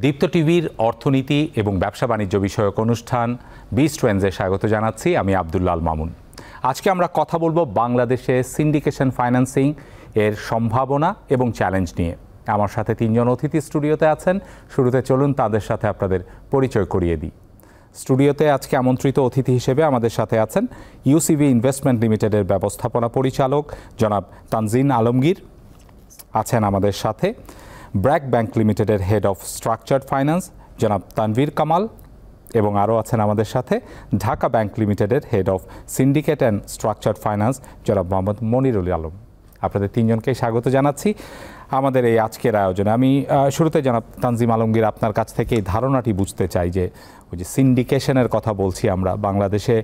দীপ্ত টিভির অর্থনীতি এবং ব্যবসা বাণিজ্য বিষয়ক অনুষ্ঠান বিজ ট্রেন্ডসে স্বাগত জানাচ্ছি। আমি আব্দুল্লাহ আল মামুন। আজকে আমরা কথা বলবো বাংলাদেশে সিন্ডিকেশন ফাইন্যান্সিং এর সম্ভাবনা এবং চ্যালেঞ্জ নিয়ে। আমার সাথে তিনজন অতিথি স্টুডিওতে আছেন। শুরুতে চলুন তাদের সাথে আপনাদের পরিচয় করিয়ে দিই। স্টুডিওতে আজকে আমন্ত্রিত অতিথি হিসেবে আমাদের সাথে আছেন ইউসিবি ইনভেস্টমেন্ট লিমিটেডের ব্যবস্থাপনা পরিচালক জনাব তানজিন আলমগীর, আছেন আমাদের সাথে ব্র্যাক ব্যাংক লিমিটেডের হেড অফ স্ট্রাকচার্ড ফাইন্যান্স জনাব তানভীর কামাল, এবং আরও আছেন আমাদের সাথে ঢাকা ব্যাংক লিমিটেডের head of syndicate and structured finance জনাব মোহাম্মদ মনিরুল আলম। আপনাদের তিনজনকেই স্বাগত জানাচ্ছি আমাদের এই আজকের আয়োজনে। আমি শুরুতে জনাব তানজিম আলমগীর, আপনার কাছ থেকে এই ধারণাটি বুঝতে চাই যে ওই যে সিন্ডিকেশনের কথা বলছি আমরা, বাংলাদেশে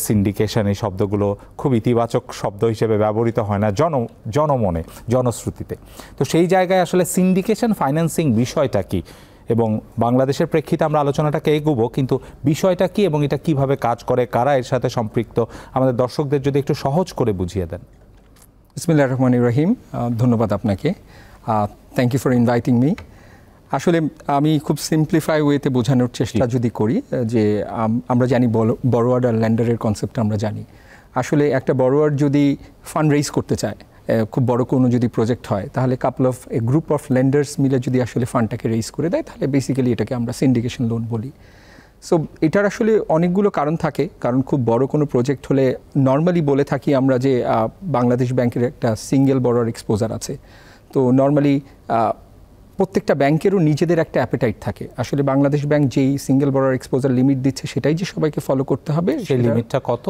সিন্ডিকেশন এই শব্দগুলো খুব ইতিবাচক শব্দ হিসেবে ব্যবহৃত হয় না জনমনে, জনশ্রুতিতে। তো সেই জায়গায় আসলে সিন্ডিকেশন ফাইন্যান্সিং বিষয়টা কি, এবং বাংলাদেশের প্রেক্ষিতে আমরা আলোচনাটাকে এগোবো, কিন্তু বিষয়টা কি এবং এটা কিভাবে কাজ করে, কারা এর সাথে সম্পৃক্ত, আমাদের দর্শকদের যদি একটু সহজ করে বুঝিয়ে দেন। বিসমিল্লাহির রহমানির রহিম। ধন্যবাদ আপনাকে। Thank you for inviting me. আসলে আমি খুব সিম্পলিফাই ওয়েতে বোঝানোর চেষ্টা যদি করি, যে আমরা জানি বড়োয়ার আর ল্যান্ডারের কনসেপ্ট আমরা জানি। আসলে একটা বড়োয়ার যদি ফান্ড রেইজ করতে চায়, খুব বড় কোনো যদি প্রজেক্ট হয়, তাহলে গ্রুপ অফ লেন্ডার্স মিলে যদি আসলে ফান্ডটাকে রেইজ করে দেয়, তাহলে বেসিক্যালি এটাকে আমরা সিন্ডিকেশন লোন বলি। সো এটার আসলে অনেকগুলো কারণ থাকে। কারণ খুব বড় কোনো প্রজেক্ট হলে নর্মালি বলে থাকি আমরা যে বাংলাদেশ ব্যাংকের একটা সিঙ্গেল বড়োয়ার এক্সপোজার আছে। তো নর্মালি প্রত্যেকটা ব্যাংকেরও নিজেদের একটা অ্যাপেটাইট থাকে। আসলে বাংলাদেশ ব্যাংক যেই সিঙ্গেল বড়োয়ার এক্সপোজার লিমিট দিচ্ছে, সেটাই যে সবাইকে ফলো করতে হবে। সেই লিমিটটা কত?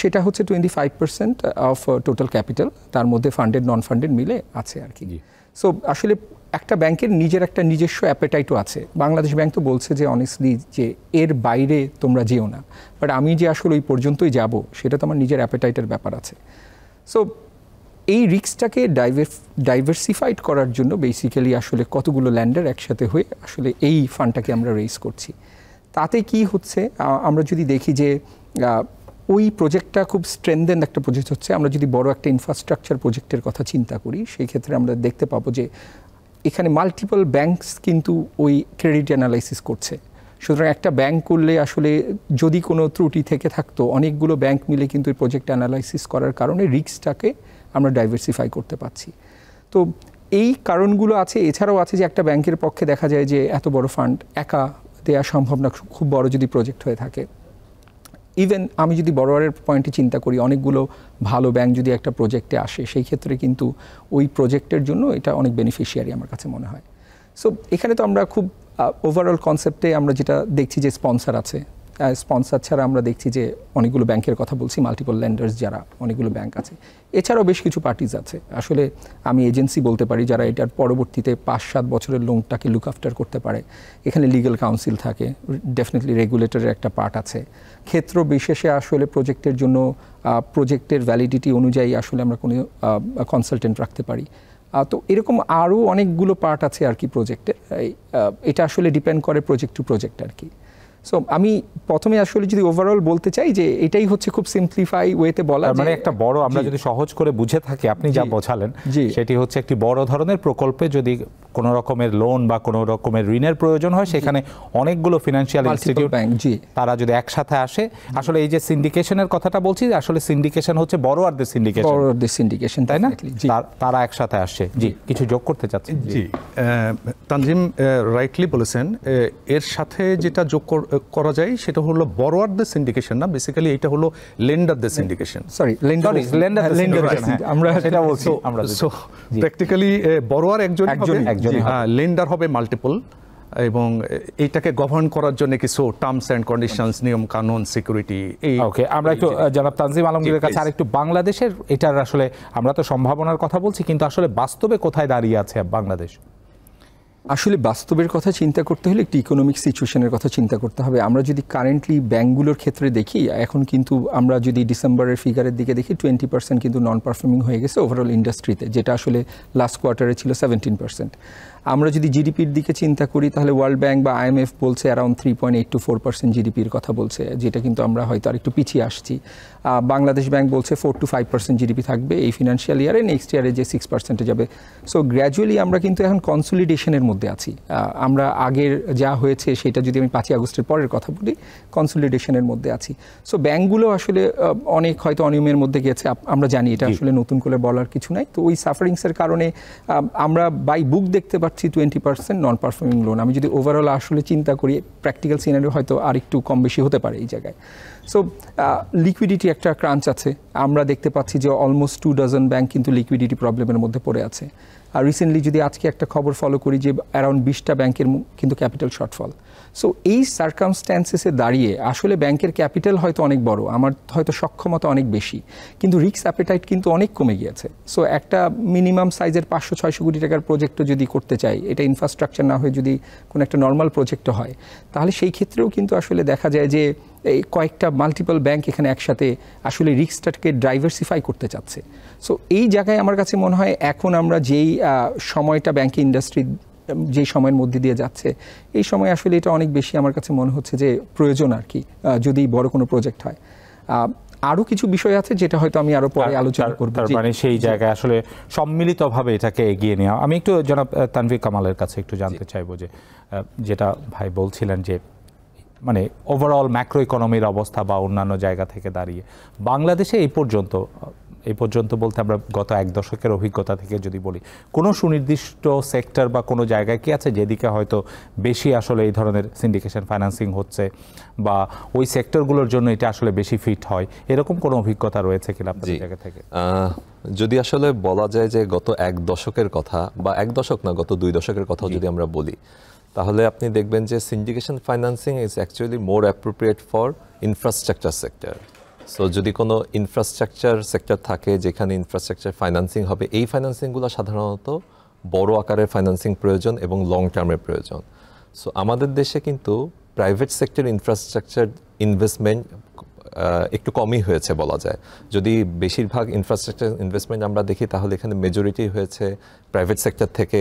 সেটা হচ্ছে 25% অফ টোটাল ক্যাপিটাল, তার মধ্যে ফান্ডেড নন ফান্ডেড মিলে আছে আর কি। সো আসলে একটা ব্যাংকের নিজের একটা নিজস্ব অ্যাপেটাইটও আছে। বাংলাদেশ ব্যাংক তো বলছে যে অনেস্টলি যে এর বাইরে তোমরা যেও না, বাট আমি যে আসলে ওই পর্যন্তই যাব, সেটা তো আমার নিজের অ্যাপেটাইটের ব্যাপার আছে। সো এই রিস্কটাকে ডাইভার্সিফাইড করার জন্য বেসিক্যালি আসলে কতগুলো ল্যান্ডার একসাথে হয়ে আসলে এই ফান্ডটাকে আমরা রেইজ করছি। তাতে কি হচ্ছে, আমরা যদি দেখি যে ওই প্রজেক্টটা খুব স্ট্রেনদেন একটা প্রজেক্ট হচ্ছে। আমরা যদি বড় একটা ইনফ্রাস্ট্রাকচার প্রজেক্টের কথা চিন্তা করি, সেই ক্ষেত্রে আমরা দেখতে পাবো যে এখানে মাল্টিপল ব্যাংকস কিন্তু ওই ক্রেডিট অ্যানালাইসিস করছে। সুতরাং একটা ব্যাংক করলে আসলে যদি কোনো ত্রুটি থেকে থাকতো, অনেকগুলো ব্যাংক মিলে কিন্তু এই প্রজেক্ট অ্যানালাইসিস করার কারণে রিস্কটাকে আমরা ডাইভার্সিফাই করতে পারছি। তো এই কারণগুলো আছে। এছাড়াও আছে যে একটা ব্যাংকের পক্ষে দেখা যায় যে এত বড় ফান্ড একা দেওয়া সম্ভব না, খুব বড় যদি প্রজেক্ট হয়ে থাকে। ইভেন আমি যদি বড়োয়ারের পয়েন্টে চিন্তা করি, অনেকগুলো ভালো ব্যাংক যদি একটা প্রজেক্টে আসে, সেই ক্ষেত্রে কিন্তু ওই প্রজেক্টের জন্য এটা অনেক বেনিফিশিয়ারি আমার কাছে মনে হয়। সো এখানে তো আমরা খুব ওভারঅল কনসেপ্টে আমরা যেটা দেখছি যে স্পন্সর আছে। স্পন্সর ছাড়া আমরা দেখছি যে অনেকগুলো ব্যাংকের কথা বলছি, মাল্টিপল ল্যান্ডার্স যারা অনেকগুলো ব্যাংক আছে। এছাড়াও বেশ কিছু পার্টিজ আছে। আসলে আমি এজেন্সি বলতে পারি যারা এটার পরবর্তীতে 5-7 বছরের লোনটাকে লুক আফটার করতে পারে। এখানে লিগ্যাল কাউন্সিল থাকে, ডেফিনেটলি রেগুলেটরের একটা পার্ট আছে। ক্ষেত্র বিশেষে আসলে প্রজেক্টের জন্য প্রজেক্টের ভ্যালিডিটি অনুযায়ী আসলে আমরা কোনো কনসালটেন্ট রাখতে পারি। তো এরকম আরও অনেকগুলো পার্ট আছে আর কি প্রজেক্টের। এটা আসলে ডিপেন্ড করে প্রজেক্ট টু প্রজেক্ট আর কি। সো আমি প্রথমে আসলে যদি ওভারঅল বলতে চাই যে এটাই হচ্ছে খুব সিম্পলিফাই ওয়েতে বলা, মানে একটা বড়, আমরা যদি সহজ করে বুঝে থাকি, আপনি যা বোঝালেন সেটি হচ্ছে একটি বড় ধরনের প্রকল্পে যদি কোনো রকমের লোন বা কোনো রকমের ঋণের প্রয়োজন হয়, সেখানে অনেকগুলো ফিনান্সিয়াল ইনস্টিটিউট তারা যদি একসাথে আসে, আসলে এই যে সিন্ডিকেশনের কথাটা বলছি, আসলে সিন্ডিকেশন হচ্ছে বড়োয়ারদের সিন্ডিকেশন, তাই না? তারা একসাথে আসছে। জি, কিছু যোগ করতে চাচ্ছেন? জি, তানজিম রাইটলি বলেছেন। এর সাথে যেটা যোগ করা যায় সেটা হলো বড়োয়ারদের সিন্ডিকেশন না, বেসিক্যালি এটা হলো লেন্ডারদের সিন্ডিকেশন। আমরা সেটা বলছি। সো প্র্যাকটিক্যালি বড়োয়ার একজন, লেন্ডার হবে মাল্টিপল, এবং এইটাকে গভর্ন করার জন্য কিছু টার্মস অ্যান্ড কন্ডিশনস, নিয়ম কানুন, সিকিউরিটি। ওকে, আমরা একটু জনাব তানজিম আলমগীরের কাছে আর একটু বাংলাদেশের এটার আসলে, আমরা তো সম্ভাবনার কথা বলছি, কিন্তু আসলে বাস্তবে কোথায় দাঁড়িয়ে আছে বাংলাদেশ? আসলে বাস্তবের কথা চিন্তা করতে হলে একটি ইকোনমিক সিচুয়েশনের কথা চিন্তা করতে হবে। আমরা যদি কারেন্টলি ব্যাংকগুলোর ক্ষেত্রে দেখি, এখন কিন্তু আমরা যদি ডিসেম্বরের ফিগারের দিকে দেখি, 20% কিন্তু নন পারফর্মিং হয়ে গেছে ওভারঅল ইন্ডাস্ট্রিতে, যেটা আসলে লাস্ট কোয়ার্টারে ছিল 17%। আমরা যদি জিডিপির দিকে চিন্তা করি তাহলে ওয়ার্ল্ড ব্যাংক বা IMF বলছে অ্যারাউন্ড 3.8 to 4% জিডিপির কথা বলছে, যেটা কিন্তু আমরা হয়তো আর একটু পিছিয়ে আসছি। বাংলাদেশ ব্যাংক বলছে 4 to 5% জিডিপি থাকবে এই ফিনান্সিয়াল ইয়ারে, নেক্সট ইয়ারে যে 6% যাবে। সো গ্র্যাজুয়ালি আমরা কিন্তু এখন কনসলিডেশনের মধ্যে আছি। আমরা আগের যা হয়েছে সেটা যদি আমি 5ই আগস্টের পরের কথা বলি, কনসলিডেশনের মধ্যে আছি। সো ব্যাংকগুলো আসলে অনেক হয়তো অনিয়মের মধ্যে গেছে, আমরা জানি, এটা আসলে নতুন করে বলার কিছু নাই। তো ওই সাফারিংসের কারণে আমরা বাই বুক দেখতে পাচ্ছি 20% নন পারফর্মিং লোন। আমি যদি ওভারঅল আসলে চিন্তা করি, প্র্যাকটিক্যাল সিনারিও হয়তো আর একটু কম বেশি হতে পারে এই জায়গায়। সো লিকুইডিটি একটা ক্রাঞ্চ আছে। আমরা দেখতে পাচ্ছি যে অলমোস্ট 2 ডজন ব্যাংক কিন্তু লিকুইডিটি প্রবলেমের মধ্যে পড়ে আছে। আর রিসেন্টলি যদি আজকে একটা খবর ফলো করি যে অ্যারাউন্ড 20টা ব্যাংকের কিন্তু ক্যাপিটাল শর্টফল। সো এই সার্কামস্ট্যান্সেসে দাঁড়িয়ে আসলে ব্যাংকের ক্যাপিটাল হয়তো অনেক বড়, আমার হয়তো সক্ষমতা অনেক বেশি, কিন্তু রিস্ক অ্যাপেটাইট কিন্তু অনেক কমে গিয়েছে। সো একটা মিনিমাম সাইজের 500-600 কোটি টাকার প্রজেক্টও যদি করতে চাই, এটা ইনফ্রাস্ট্রাকচার না হয়ে যদি কোনো একটা নর্মাল প্রজেক্টও হয়, তাহলে সেই ক্ষেত্রেও কিন্তু আসলে দেখা যায় যে এই কয়েকটা মাল্টিপল ব্যাংক এখানে একসাথে আসলে রিস্কটাকে ডাইভার্সিফাই করতে চাচ্ছে। সো এই জায়গায় আমার কাছে মনে হয় এখন আমরা যেই সময়টা ব্যাংকিং ইন্ডাস্ট্রি যেই সময়ের মধ্যে দিয়ে যাচ্ছে, এই সময় আসলে এটা অনেক বেশি আমার কাছে মনে হচ্ছে যে প্রয়োজন আর কি, যদি বড় কোনো প্রজেক্ট হয়। আরও কিছু বিষয় আছে যেটা হয়তো আমি আরও পরে আলোচনা করব। মানে সেই জায়গায় আসলে সম্মিলিতভাবে এটাকে এগিয়ে নেওয়া। আমি একটু জনাব তানভীর কামালের কাছে একটু জানতে চাইবো যে যেটা ভাই বলছিলেন যে মানে ওভারঅল ম্যাক্রো ইকোনমির অবস্থা বা অন্যান্য জায়গা থেকে দাঁড়িয়ে বাংলাদেশে এই পর্যন্ত বলতে আমরা গত 1 দশকের অভিজ্ঞতা থেকে যদি বলি, কোনো সুনির্দিষ্ট সেক্টর বা কোনো জায়গায় কি আছে যেদিকে হয়তো বেশি আসলে এই ধরনের সিন্ডিকেশন ফাইন্যান্সিং হচ্ছে বা ওই সেক্টরগুলোর জন্য এটা আসলে বেশি ফিট হয়, এরকম কোনো অভিজ্ঞতা রয়েছে কিনা আপনাদের জায়গা থেকে? যদি আসলে বলা যায় যে গত 1 দশকের কথা বা 1 দশক না, গত 2 দশকের কথাও যদি আমরা বলি, তাহলে আপনি দেখবেন যে syndication financing is actually more appropriate for infrastructure sector. So যদি কোনো ইনফ্রাস্ট্রাকচার সেক্টর থাকে যেখানে ইনফ্রাস্ট্রাকচার ফাইন্যান্সিং হবে, এই ফাইন্যান্সিংগুলো সাধারণত বড় আকারের ফাইন্যান্সিং প্রয়োজন এবং লং টার্মের প্রয়োজন। সো আমাদের দেশে কিন্তু প্রাইভেট সেক্টর ইনফ্রাস্ট্রাকচার ইনভেস্টমেন্ট একটু কমই হয়েছে বলা যায়। যদি বেশিরভাগ ইনফ্রাস্ট্রাকচার ইনভেস্টমেন্ট আমরা দেখি, তাহলে এখানে মেজরিটি হয়েছে প্রাইভেট সেক্টর থেকে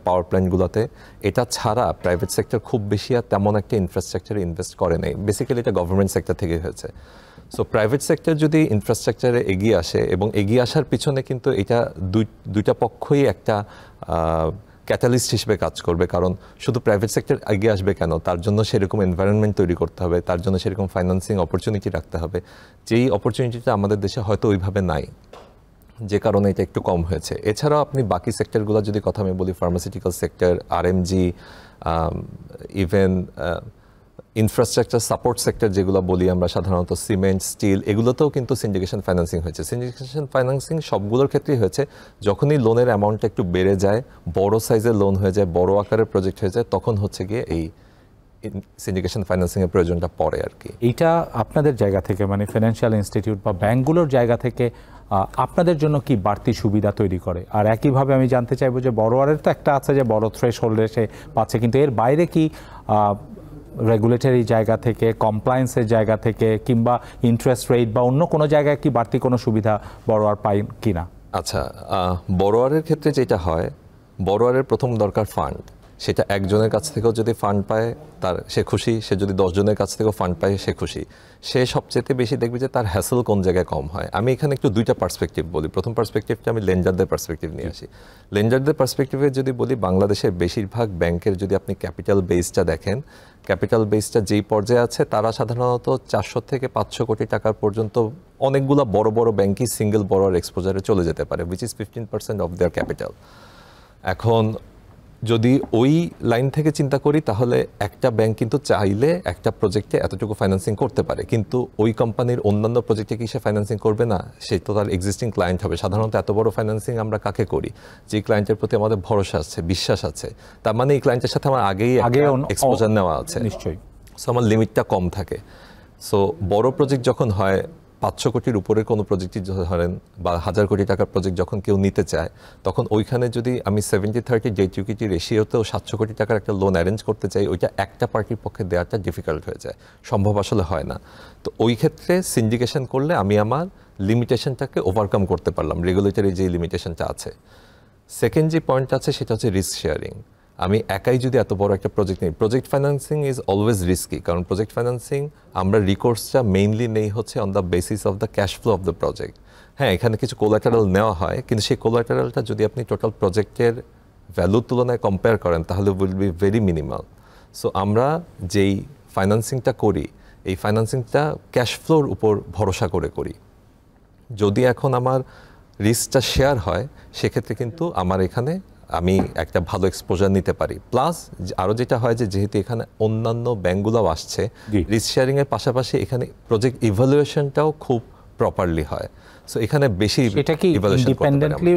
পাওয়ার প্ল্যান্টগুলোতে। এটা ছাড়া প্রাইভেট সেক্টর খুব বেশি আর তেমন একটা ইনফ্রাস্ট্রাকচারে ইনভেস্ট করে নেই, বেসিক্যালি এটা গভর্নমেন্ট সেক্টর থেকে হয়েছে। সো প্রাইভেট সেক্টর যদি ইনফ্রাস্ট্রাকচারে এগিয়ে আসে, এবং এগিয়ে আসার পিছনে কিন্তু এটা দুইটা পক্ষই একটা ক্যাটালিস্ট হিসেবে কাজ করবে। কারণ শুধু প্রাইভেট সেক্টর এগিয়ে আসবে কেন, তার জন্য সেরকম এনভায়রনমেন্ট তৈরি করতে হবে, তার জন্য সেরকম ফাইন্যান্সিং অপরচুনিটি রাখতে হবে, যেই অপরচুনিটিটা আমাদের দেশে হয়তো ওইভাবে নাই, যে কারণে এটা একটু কম হয়েছে। এছাড়াও আপনি বাকি সেক্টরগুলো যদি কথা আমি বলি, pharmaceutical sector, RMG, even infrastructure support sector যেগুলো বলি আমরা সাধারণত, সিমেন্ট, স্টিল, এগুলোতেও কিন্তু সিন্ডিকেশন ফাইন্যান্সিং হয়েছে। সিন্ডিকেশন ফাইন্যান্সিং সবগুলোর ক্ষেত্রেই হয়েছে। যখনই লোনের অ্যামাউন্টটা একটু বেড়ে যায়, বড় সাইজের লোন হয়ে যায়, বড় আকারের প্রজেক্ট হয়ে যায়, তখন হচ্ছে গিয়ে এই সিন্ডিকেশন ফাইন্যান্সিংয়ের প্রয়োজনটা পড়ে আর কি। এইটা আপনাদের জায়গা থেকে মানে ফিনান্সিয়াল ইনস্টিটিউট বা ব্যাংকগুলোর জায়গা থেকে আপনাদের জন্য কি বাড়তি সুবিধা তৈরি করে? আর একইভাবে আমি জানতে চাইবো যে বড়োয়ারের তো একটা আছে যে বড় থ্রেশ হোল্ডে সে পাচ্ছে, কিন্তু এর বাইরে কি রেগুলেটরি জায়গা থেকে, কমপ্লায়েন্সের জায়গা থেকে, কিংবা ইন্টারেস্ট রেট বা অন্য কোনো জায়গায় কি বাড়তি কোনো সুবিধা বড়োয়ার পাই কিনা? আচ্ছা, বড়োয়ারের ক্ষেত্রে যেটা হয়, বড়োয়ারের প্রথম দরকার ফান্ড। সেটা একজনের কাছ থেকেও যদি ফান্ড পায় তার সে খুশি, সে যদি 10 জনের কাছ থেকেও ফান্ড পায় সে খুশি। সে সবচেয়ে বেশি দেখবে যে তার হ্যাসেল কোন জায়গায় কম হয়। আমি এখানে একটু দুইটা পার্সপেক্টিভ বলি। প্রথম পার্সপেক্টিভটা আমি লেন্ডারদের পার্সপেক্টিভ নিয়ে আসি। লেন্ডারদের পার্সপেক্টিভে যদি বলি, বাংলাদেশের বেশিরভাগ ব্যাংকের যদি আপনি ক্যাপিটাল বেসটা দেখেন, ক্যাপিটাল বেসটা যেই পর্যায়ে আছে, তারা সাধারণত 400 থেকে 500 কোটি টাকার পর্যন্ত অনেকগুলো বড় বড় ব্যাংকই সিঙ্গেল বড়োর এক্সপোজারে চলে যেতে পারে, which is 15% of their capital. এখন যদি ওই লাইন থেকে চিন্তা করি, তাহলে একটা ব্যাংক কিন্তু চাইলে একটা প্রজেক্টে এতটুকু ফাইন্যান্সিং করতে পারে, কিন্তু ওই কোম্পানির অন্যান্য প্রজেক্টে কি সে ফাইন্যান্সিং করবে না? সে তো তার এক্সিস্টিং ক্লায়েন্ট হবে। সাধারণত এত বড় ফাইন্যান্সিং আমরা কাকে করি? যে ক্লায়েন্টের প্রতি আমাদের ভরসা আছে, বিশ্বাস আছে, তার মানে এই ক্লায়েন্টের সাথে আমার আগেই এক্সপোজার নেওয়া আছে, নিশ্চয়ই। সো আমার লিমিটটা কম থাকে। সো বড় প্রজেক্ট যখন হয়, 500 কোটির উপরের কোনো প্রজেক্টই ধরেন বা 1000 কোটি টাকার প্রজেক্ট যখন কেউ নিতে চায়, তখন ওইখানে যদি আমি 70-30 ডেট ইকুইটি রেশিওতেও 700 কোটি টাকার একটা লোন অ্যারেঞ্জ করতে চাই, ওইটা একটা পার্টির পক্ষে দেওয়াটা ডিফিকাল্ট হয়ে যায়, সম্ভব আসলে হয় না। তো ওই ক্ষেত্রে সিন্ডিকেশন করলে আমি আমার লিমিটেশনটাকে ওভারকাম করতে পারলাম, রেগুলেটরি যে লিমিটেশনটা আছে। সেকেন্ড যে পয়েন্ট আছে সেটা হচ্ছে রিস্ক শেয়ারিং। আমি একাই যদি এত বড় একটা প্রজেক্ট নিই, project financing is always risky, কারণ প্রজেক্ট ফাইন্যান্সিং আমরা রিকোর্সটা মেইনলি নেই হচ্ছে on the basis of the cash flow of the project. হ্যাঁ, এখানে কিছু কোলাটারাল নেওয়া হয়, কিন্তু সেই কোলাটারালটা যদি আপনি টোটাল প্রজেক্টের ভ্যালুর তুলনায় কম্পেয়ার করেন তাহলে will be very minimal. So আমরা যেই ফাইন্যান্সিংটা করি, এই ফাইন্যান্সিংটা ক্যাশ ফ্লোর উপর ভরসা করে করি। যদি এখন আমার রিস্কটা শেয়ার হয়, সেক্ষেত্রে কিন্তু আমার এখানে আমি একটা ভালো এক্সপোজার নিতে পারি। প্লাস আরও যেটা হয় যে যেহেতু এখানে অন্যান্য ব্যাঙ্কগুলোও আসছে, রিস্ক শেয়ারিংয়ের পাশাপাশি এখানে প্রজেক্ট ইভ্যালুয়েশনটাও খুব প্রপারলি হয়। সো এখানে বেশি এটা কি ইন্ডিপেন্ডেন্টলি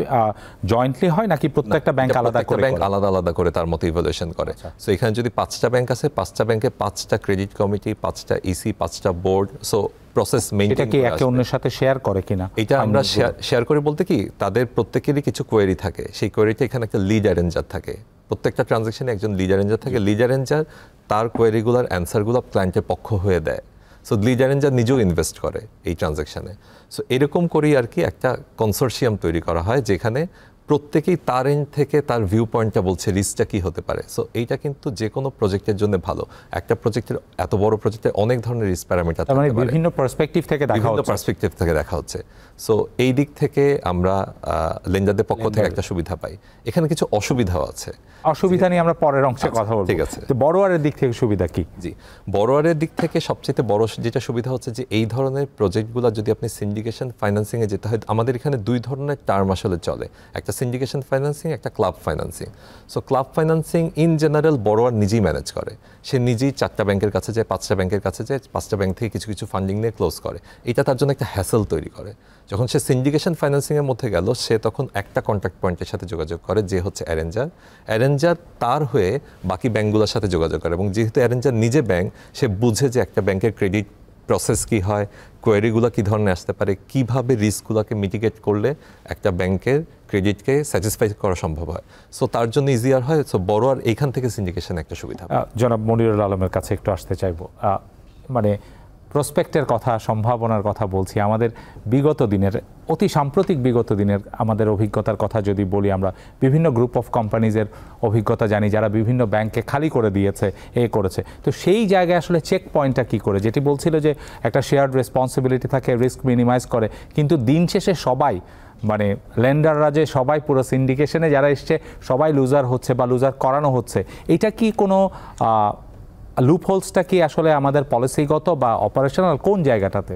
জয়েন্টলি হয় নাকি প্রত্যেকটা ব্যাংক আলাদা করে? ব্যাংক আলাদা আলাদা করে তার মতো ইভ্যালুয়েশন করে। সো এখানে যদি 5টা ব্যাংক আছে, 5টা ব্যাংকে 5টা ক্রেডিট কমিটি, 5টা ইসি, 5টা বোর্ড, সো প্রসেস মেইনটেইন এটা কি একে অন্যের সাথে শেয়ার করে কিনা? এটা আমরা শেয়ার করি বলতে কি, তাদের প্রত্যেকেরই কিছু কোয়েরি থাকে, সেই কোয়েরিতে এখানে একটা লিড অ্যারেঞ্জার থাকে, প্রত্যেকটা ট্রানজাকশনে একজন লিড অ্যারেঞ্জার থাকে। লিড অ্যারেঞ্জার তার কোয়েরিগুলোর অ্যান্সারগুলো ক্লায়েন্টের পক্ষ হয়ে দেয়। সো লিড অ্যারেঞ্জার নিজেও ইনভেস্ট করে এই ট্রানজাকশানে। সো এরকম করেই আর কি একটা কনসোর্শিয়াম তৈরি করা হয়, যেখানে প্রত্যেকেই তার এন্ড থেকে তার ভিউ পয়েন্টটা বলছে রিস্কটা কী হতে পারে। সো এইটা কিন্তু যে কোনো প্রজেক্টের জন্য ভালো। একটা প্রজেক্টের, এত বড় প্রজেক্টে অনেক ধরনের রিস্ক প্যারামিটার থাকে, মানে বিভিন্ন পার্সপেক্টিভ থেকে দেখা হচ্ছে। সো এই দিক থেকে আমরা লেন্ডারদের পক্ষ থেকে একটা সুবিধা পাই। এখানে কিছু অসুবিধাও আছে, অসুবিধা নিয়ে আমরা পরের অংশে কথা বলবো। ঠিক আছে, তো বড়োয়ারের দিক থেকে সুবিধা কি? জি, বড়োয়ারের দিক থেকে সবচেয়ে বড় যেটা সুবিধা হচ্ছে যে এই ধরনের প্রজেক্টগুলো যদি আপনি সিন্ডিকেশন ফাইন্যান্সিংয়ে যেতে হয়, আমাদের এখানে দুই ধরনের টার্ম আসলে চলে, একটা সিন্ডিকেশন ফাইন্যান্সিং, একটা club financing. So club financing in general borrower নিজেই ম্যানেজ করে, সে নিজেই 4টা ব্যাংকের কাছে যায়, 5টা ব্যাংকের কাছে যায়, 5টা ব্যাংক থেকে কিছু কিছু ফান্ডিং নিয়ে ক্লোজ করে। এটা তার জন্য একটা হ্যাসেল তৈরি করে। যখন সে সিন্ডিকেশন ফাইন্যান্সিংয়ের মধ্যে গেল, সে তখন একটা কন্ট্যাক্ট পয়েন্টের সাথে যোগাযোগ করে, যে হচ্ছে অ্যারেঞ্জার তার হয়ে বাকি ব্যাংকগুলোর সাথে যোগাযোগ করে। এবং যেহেতু অ্যারেঞ্জার নিজে ব্যাংক, সে বুঝে যে একটা ব্যাংকের ক্রেডিট প্রসেস কী হয়, কোয়েরিগুলো কী ধরনের আসতে পারে, কীভাবে রিস্কগুলোকে মিটিগেট করলে একটা ব্যাংকের ক্রেডিটকে স্যাটিসফাই করা সম্ভব হয়। সো তার জন্য ইজিয়ার হয়। সো বড়োয়ার এইখান থেকে সিন্ডিকেশন একটা সুবিধা। জনাব মনিরুল আলমের কাছে একটু আসতে চাইবো, মানে প্রসপেক্টের কথা, সম্ভাবনার কথা বলছি। আমাদের বিগত দিনের, অতি সাম্প্রতিক বিগত দিনের আমাদের অভিজ্ঞতার কথা যদি বলি, আমরা বিভিন্ন গ্রুপ অফ কোম্পানিজের অভিজ্ঞতা জানি, যারা বিভিন্ন ব্যাংকে খালি করে দিয়েছে, করেছে। তো সেই জায়গায় আসলে চেক পয়েন্টটা কী করে, যেটি বলছিল যে একটা শেয়ার্ড রেসপন্সিবিলিটি থাকে, রিস্ক মিনিমাইজ করে, কিন্তু দিন শেষে সবাই, মানে লেন্ডাররা যে সবাই পুরো সিন্ডিকেশনে যারা এসছে সবাই লুজার হচ্ছে বা লুজার করানো হচ্ছে। এটা কি কোনো লুপহোলসটা কি আসলে আমাদের পলিসিগত বা অপারেশনাল কোন জায়গাটাতে?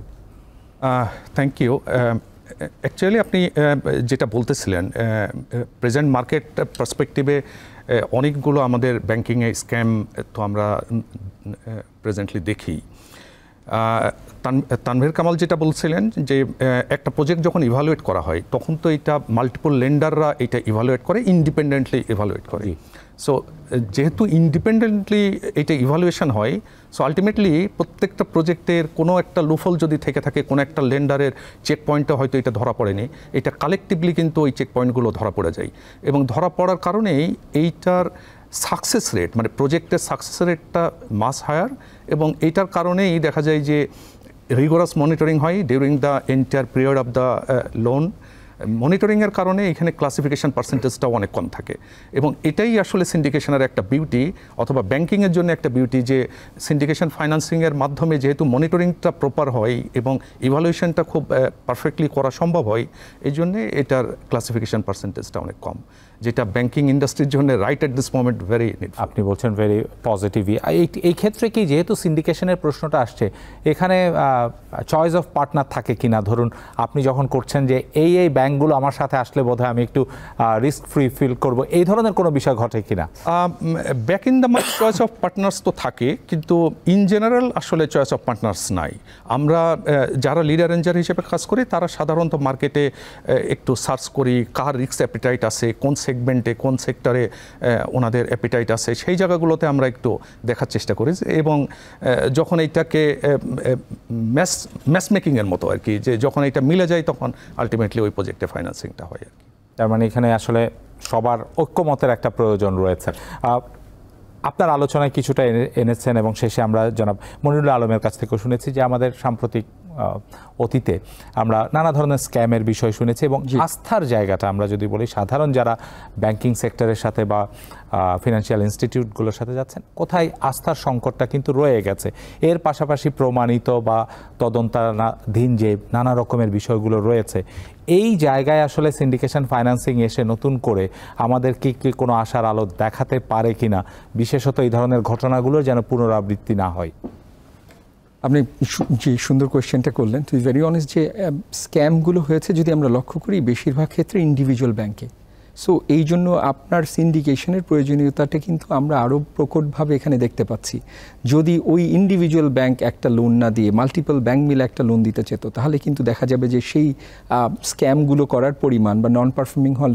Thank you. অ্যাকচুয়ালি আপনি যেটা বলতেছিলেন, প্রেজেন্ট মার্কেট পার্সপেক্টিভে অনেকগুলো আমাদের ব্যাংকিংয়ে স্ক্যাম তো আমরা প্রেজেন্টলি দেখি। তানভীর কামাল যেটা বলছিলেন যে একটা প্রজেক্ট যখন ইভালুয়েট করা হয়, তখন তো এটা মাল্টিপল লেন্ডাররা এটা ইভালুয়েট করে, ইন্ডিপেন্ডেন্টলি ইভালুয়েট করে। সো যেহেতু ইন্ডিপেন্ডেন্টলি এটা ইভালুয়েশন হয়, সো আলটিমেটলি প্রত্যেকটা প্রজেক্টের কোনো একটা লুফল যদি থেকে থাকে, কোনো একটা লেন্ডারের চেক পয়েন্টে হয়তো এটা ধরা পড়েনি, এটা কালেকটিভলি কিন্তু ওই চেক পয়েন্টগুলো ধরা পড়ে যায়। এবং ধরা পড়ার কারণেই এইটার সাকসেস রেট, মানে প্রজেক্টের সাকসেস রেটটা মাস হায়ার। এবং এইটার কারণেই দেখা যায় যে রিগোরাস মনিটরিং হয় during the entire period of the loan. মনিটরিংয়ের কারণে এখানে ক্লাসিফিকেশন পার্সেন্টেজটাও অনেক কম থাকে। এবং এটাই আসলে সিন্ডিকেশনের একটা বিউটি, অথবা ব্যাংকিংয়ের জন্য একটা বিউটি, যে সিন্ডিকেশন ফাইন্যান্সিংয়ের মাধ্যমে যেহেতু মনিটরিংটা প্রপার হয় এবং ইভালুয়েশনটা খুব পারফেক্টলি করা সম্ভব হয়, এই জন্যে এটার ক্লাসিফিকেশন পার্সেন্টেজটা অনেক কম, যেটা ব্যাংকিং ইন্ডাস্ট্রির জন্য right at this moment very need. আপনি বলছেন ভেরি পজিটিভ। এই ক্ষেত্রে কি, যেহেতু সিন্ডিকেশনের প্রশ্নটা আসছে, এখানে চয়েস অফ পার্টনার থাকে কিনা? ধরুন আপনি যখন করছেন যে এই ব্যাংকগুলো আমার সাথে আসলে বোধহয় আমি একটু রিস্ক ফ্রি ফিল করব, এই ধরনের কোনো বিষয় ঘটে কিনা? Back in the market choice of partners তো থাকে, কিন্তু ইন জেনারেল আসলে চয়েস অফ পার্টনার্স নাই। আমরা যারা লিড অ্যারেঞ্জার হিসেবে কাজ করি, তারা সাধারণত মার্কেটে একটু সার্চ করি কার রিস্ক অ্যাপিটাইট আছে, কোন সেগমেন্টে, কোন সেক্টরে ওনাদের অ্যাপিটাইট আছে, সেই জায়গাগুলোতে আমরা একটু দেখার চেষ্টা করি। এবং যখন এইটাকে ম্যাচ মেকিংয়ের মতো আর কি, যে যখন এটা মিলে যায়, তখন আলটিমেটলি ওই প্রজেক্টে ফাইন্যান্সিংটা হয় আর কি। তার মানে এখানে আসলে সবার ঐক্যমতের একটা প্রয়োজন রয়েছে। আপনার আলোচনায় কিছুটা এনেছেন, এবং শেষে আমরা জনাব মনিরুল আলমের কাছ থেকেও শুনেছি যে আমাদের সাম্প্রতিক অতীতে আমরা নানা ধরনের স্ক্যামের বিষয় শুনেছি এবং আস্থার জায়গাটা আমরা যদি বলি সাধারণ যারা ব্যাংকিং সেক্টরের সাথে বা ফিনান্সিয়াল ইনস্টিটিউটগুলোর সাথে যাচ্ছেন কোথায় আস্থার সংকটটা কিন্তু রয়ে গেছে। এর পাশাপাশি প্রমাণিত বা তদন্তাধীন যে নানা রকমের বিষয়গুলো রয়েছে, এই জায়গায় আসলে সিন্ডিকেশন ফাইন্যান্সিং এসে নতুন করে আমাদের কি কোনো আশার আলো দেখাতে পারে কিনা, বিশেষত এই ধরনের ঘটনাগুলোর যেন পুনরাবৃত্তি না হয়। আপনি যে সুন্দর কোয়েশ্চেনটা করলেন, টু বি ভেরি অনেস্ট, যে স্ক্যামগুলো হয়েছে যদি আমরা লক্ষ্য করি বেশিরভাগ ক্ষেত্রে ইন্ডিভিজুয়াল ব্যাংকে। সো এই জন্য আপনার সিন্ডিকেশনের প্রয়োজনীয়তাটা কিন্তু আমরা আরও প্রকটভাবে এখানে দেখতে পাচ্ছি। যদি ওই ইন্ডিভিজুয়াল ব্যাংক একটা লোন না দিয়ে মাল্টিপল ব্যাংক মিলে একটা লোন দিতে চেত, তাহলে কিন্তু দেখা যাবে যে সেই স্ক্যামগুলো করার পরিমাণ বা নন পারফর্মিং হওয়ার